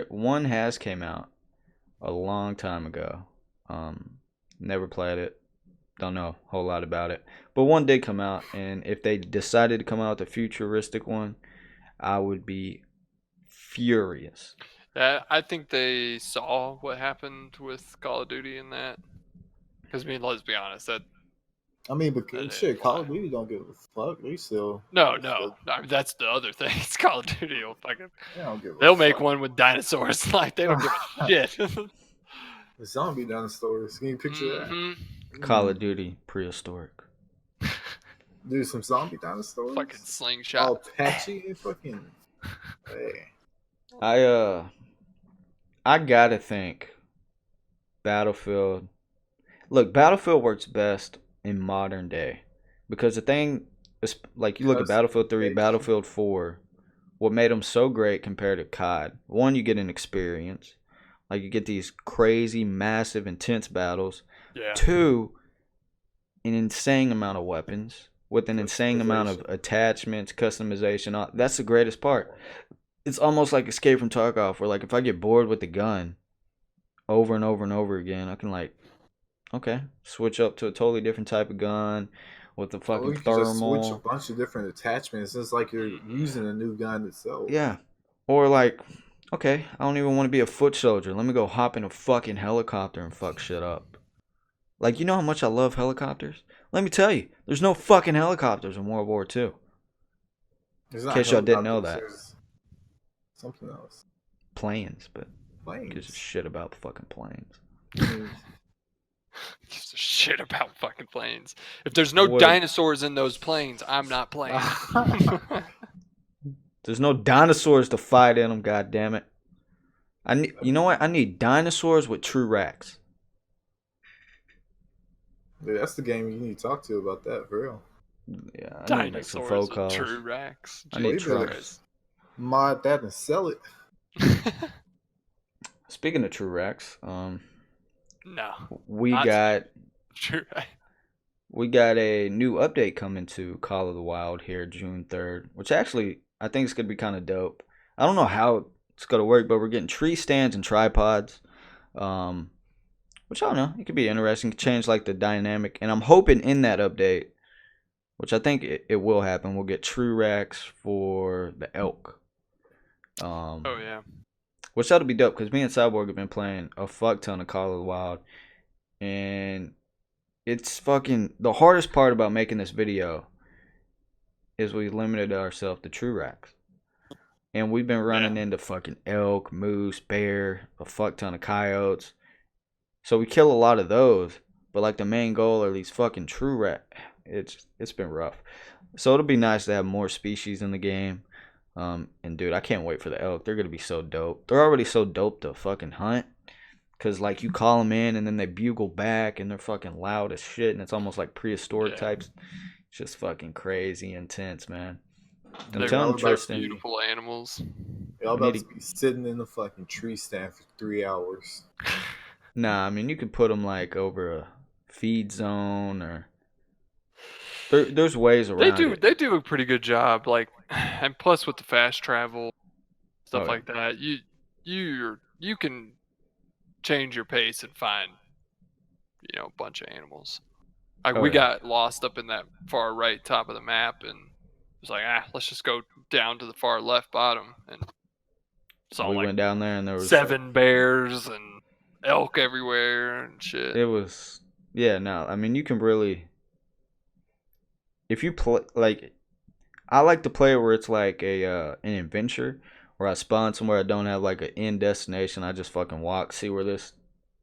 One has came out a long time ago. Never played it. Don't know a whole lot about it. But one did come out, and if they decided to come out with a futuristic one, I would be furious. I think they saw what happened with Call of Duty in that. Because, let's be honest, But That shit, is Call of fine. Duty don't give a fuck. They still. No. That's the other thing. It's Call of Duty. They don't give a They'll make fuck. one with dinosaurs. Like, they don't give a shit. The zombie dinosaurs. Can you picture that? Mhm. Call of Duty prehistoric. Dude, some zombie dinosaurs? Fucking slingshot. All patchy and fucking. Hey. I gotta think Battlefield. Look, Battlefield works best in modern day because the thing is, like, you look at Battlefield 3, Battlefield 4. What made them so great compared to COD? One, you get an experience, like you get these crazy, massive, intense battles. Yeah. Two, an insane amount of weapons with an insane amount of attachments, customization. That's the greatest part. It's almost like Escape from Tarkov, where like if I get bored with the gun over and over and over again, I can switch up to a totally different type of gun with the fucking you can just switch a thermal. bunch of different attachments. It's like you're using a new gun itself. Yeah. Or like, okay, I don't even want to be a foot soldier. Let me go hop in a fucking helicopter and fuck shit up. Like, you know how much I love helicopters? Let me tell you, there's no fucking helicopters in World War II. In case y'all didn't know that. There's something else. Planes, but Planes. gives a shit about fucking planes. Gives a shit about fucking planes. If there's no What? dinosaurs in those planes, I'm not playing. There's no dinosaurs to fight in them, goddammit. You know what? I need dinosaurs with true racks. Dude, that's the game you need to talk to about that, for real. Yeah, I need to make some Dinosaurs phone calls. with true racks. I need Jesus trucks. Christ. Mod that and sell it. Speaking of true racks, No. we Not got True rack. we got a new update coming to Call of the Wild here June 3rd, which actually I think is gonna be kind of dope. I don't know how it's gonna work, but we're getting tree stands and tripods, which I don't know. It could be interesting. It could change like the dynamic, and I'm hoping in that update, which I think it will happen, we'll get true racks for the elk. Oh, yeah. Which that'll be dope because me and Cyborg have been playing a fuck ton of Call of the Wild, and it's fucking the hardest part about making this video is we limited ourselves to true racks, and we've been running into fucking elk, moose, bear, a fuck ton of coyotes. So we kill a lot of those, but like the main goal are these fucking true rack. It's been rough. So it'll be nice to have more species in the game. And dude, I can't wait for the elk. They're gonna be so dope. They're already so dope to fucking hunt, cause like you call them in and then they bugle back and they're fucking loud as shit, and it's almost like prehistoric types. It's just fucking crazy intense, man. I'm telling Tristan, beautiful animals. Y'all about to be sitting in the fucking tree stand for 3 hours. nah, I mean you can put them like over a feed zone or there's ways around it. They do a pretty good job. Like, and plus with the fast travel stuff like that, you can change your pace and find a bunch of animals. Like Oh, we yeah. got lost up in that far right top of the map, and it was like, let's just go down to the far left bottom, and saw We like went down there and there was 7 bears and elk everywhere and shit. it was yeah, no. I mean, you can really if you play like I like to play it where it's like an adventure where I spawn somewhere I don't have like an end destination. I just fucking walk, see where this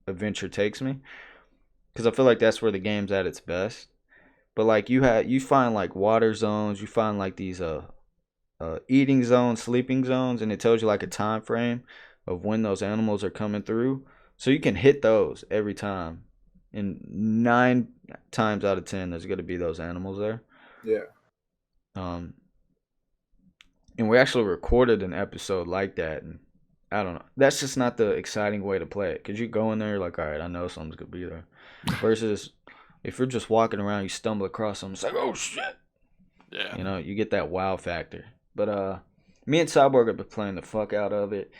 adventure takes me. Because I feel like that's where the game's at its best. But like you find like water zones, you find like these eating zones, sleeping zones, and it tells you like a time frame of when those animals are coming through. So you can hit those every time. And 9 times out of 10, there's gonna be those animals there. Yeah. Um, and we actually recorded an episode like that, and I don't know. That's just not the exciting way to play it. Cause you go in there, you're like, all right, I know something's gonna be there. Versus if you're just walking around, you stumble across something, it's like, oh shit. Yeah. You know, you get that wow factor. But me and Cyborg have been playing the fuck out of it.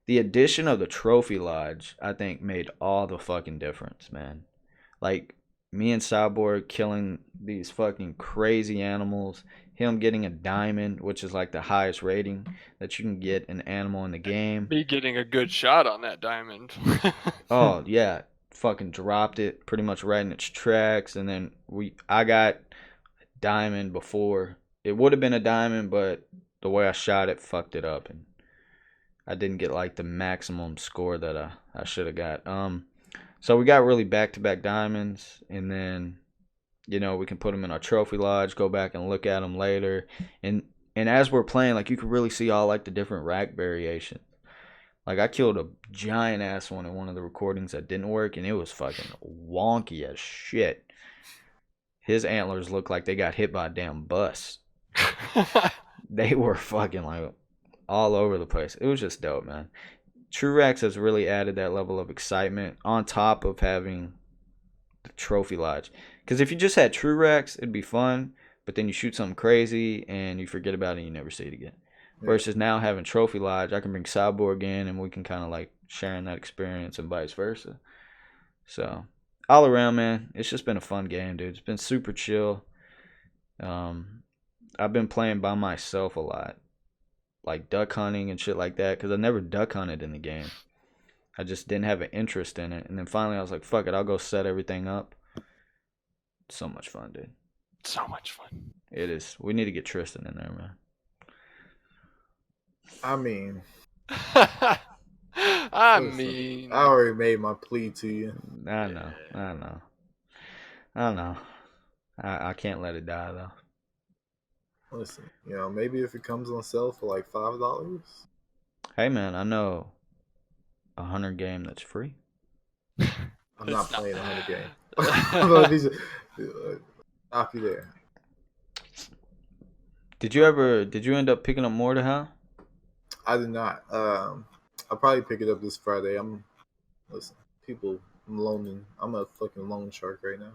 The addition of the trophy lodge, I think, made all the fucking difference, man. Like me and Cyborg killing these fucking crazy animals, him getting a diamond, which is like the highest rating that you can get an animal in the game. Me getting a good shot on that diamond. Oh yeah, fucking dropped it pretty much right in its tracks, and then I got diamond before. It would have been a diamond, but the way I shot it fucked it up, and I didn't get like the maximum score that I should have got. So we got really back-to-back diamonds, and then we can put them in our trophy lodge, go back and look at them later, and as we're playing, like you can really see all like the different rack variations. Like I killed a giant ass one in one of the recordings that didn't work, and it was fucking wonky as shit. His antlers looked like they got hit by a damn bus. They were fucking like all over the place. It was just dope, man. True Racks has really added that level of excitement on top of having the trophy lodge. Because if you just had True Racks, it'd be fun, but then you shoot something crazy and you forget about it and you never see it again. Yeah. Versus now having Trophy Lodge, I can bring Cyborg in and we can kind of like sharing that experience and vice versa. So all around, man, it's just been a fun game, dude. It's been super chill. I've been playing by myself a lot, like duck hunting and shit like that, because I never duck hunted in the game. I just didn't have an interest in it, and then finally I was like, fuck it, I'll go set everything up. So much fun, dude. So much fun. It is. We need to get Triston in there, man. I mean, I already made my plea to you. I know. I can't let it die though. Listen, maybe if it comes on sale for like $5. Hey man, I know a hunter game that's free. I'm not playing a hunter game. Stop you there. Did you end up picking up more to hunt? I did not. I'll probably pick it up this Friday. I'm loaning. I'm a fucking loan shark right now.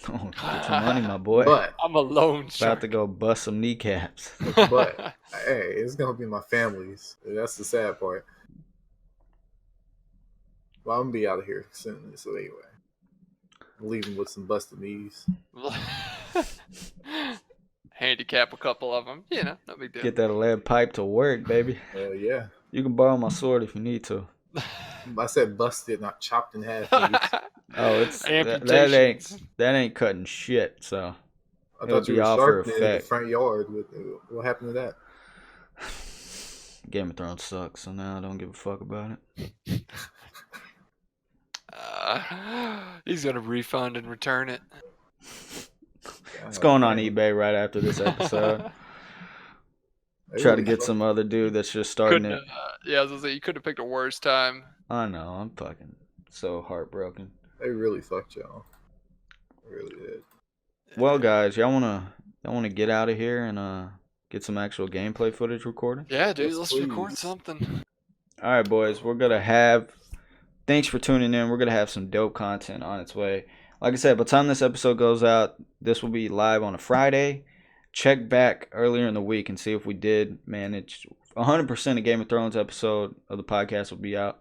Oh, get your money, my boy. But I'm a loan shark. About to go bust some kneecaps. But hey, it's gonna be my family's. That's the sad part. Well, I'm gonna be out of here soon. So anyway, I'm leaving with some busted knees. Handicap a couple of them, no big deal. Get that lead pipe to work, baby. Yeah. You can borrow my sword if you need to. I said busted, not chopped in half. Oh, it's that ain't cutting shit. So I thought you were sharpening in the front yard. What happened to that? Game of Thrones sucks, so now I don't give a fuck about it. He's gonna refund and return it. It's going on eBay right after this episode. Try to get some other dude that's just starting it. Yeah, I was gonna say you couldn't have picked a worse time. I know, I'm fucking so heartbroken. They really fucked y'all. They really did. Well, guys, y'all wanna get out of here and get some actual gameplay footage recorded? Yeah, dude, let's record something. All right, boys, we're gonna have. Thanks for tuning in. We're gonna have some dope content on its way. Like I said, by the time this episode goes out, this will be live on a Friday. Check back earlier in the week and see if we did manage 100% a Game of Thrones episode of the podcast will be out.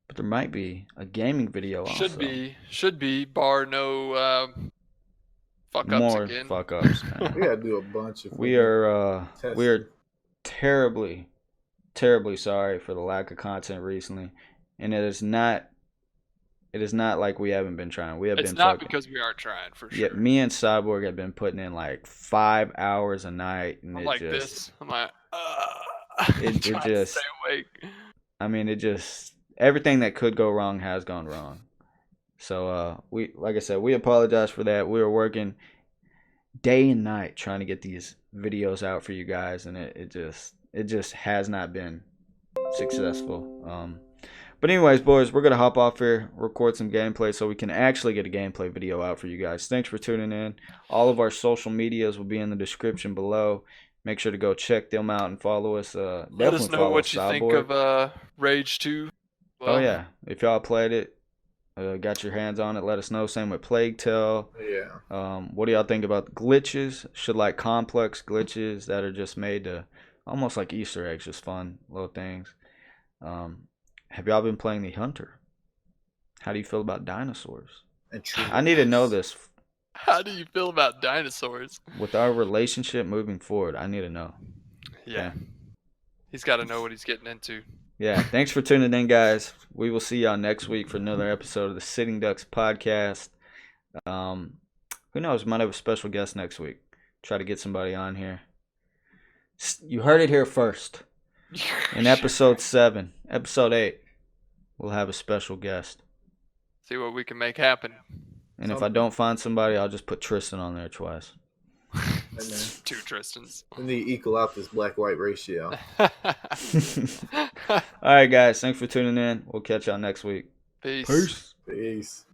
But there might be a gaming video also. Should be, bar no fuck ups more again. fuck ups, We man. gotta do a bunch of. we are testing. terribly, terribly sorry for the lack of content recently, and it is not like we haven't been trying. We have It's been not fucking. because we aren't trying for Yeah, sure. me and Cyborg have been putting in like 5 hours a night, and I'm it like just this. I'm like, it trying to just stay awake. I mean, it just everything that could go wrong has gone wrong. So we, like I said, we apologize for that. We were working day and night trying to get these videos out for you guys, and it just has not been successful. But anyways, boys, we're gonna hop off here, record some gameplay so we can actually get a gameplay video out for you guys. Thanks for tuning in. All of our social medias will be in the description below. Make sure to go check them out and follow us. Let Definitely us know follow what you think Cyborg. of Rage 2. Oh yeah, if y'all played it, got your hands on it, let us know. Same with Plague Tale. Yeah. What do y'all think about glitches? Should like complex glitches that are just made to almost like Easter eggs, just fun little things. Have y'all been playing the Hunter? How do you feel about dinosaurs? And true. I need to know this How do you feel about dinosaurs? with our relationship moving forward. I need to know. Yeah. Okay. He's got to know what he's getting into. Yeah, thanks for tuning in, guys. We will see y'all next week for another episode of the Sitting Ducks podcast. Who knows? We might have a special guest next week. Try to get somebody on here. You heard it here first. In episode 7, episode 8, we'll have a special guest. See what we can make happen. And if I don't find somebody, I'll just put Triston on there twice. Two Tristons. We need to equal out this black-white ratio. All right, guys. Thanks for tuning in. We'll catch y'all next week. Peace. Peace. Peace.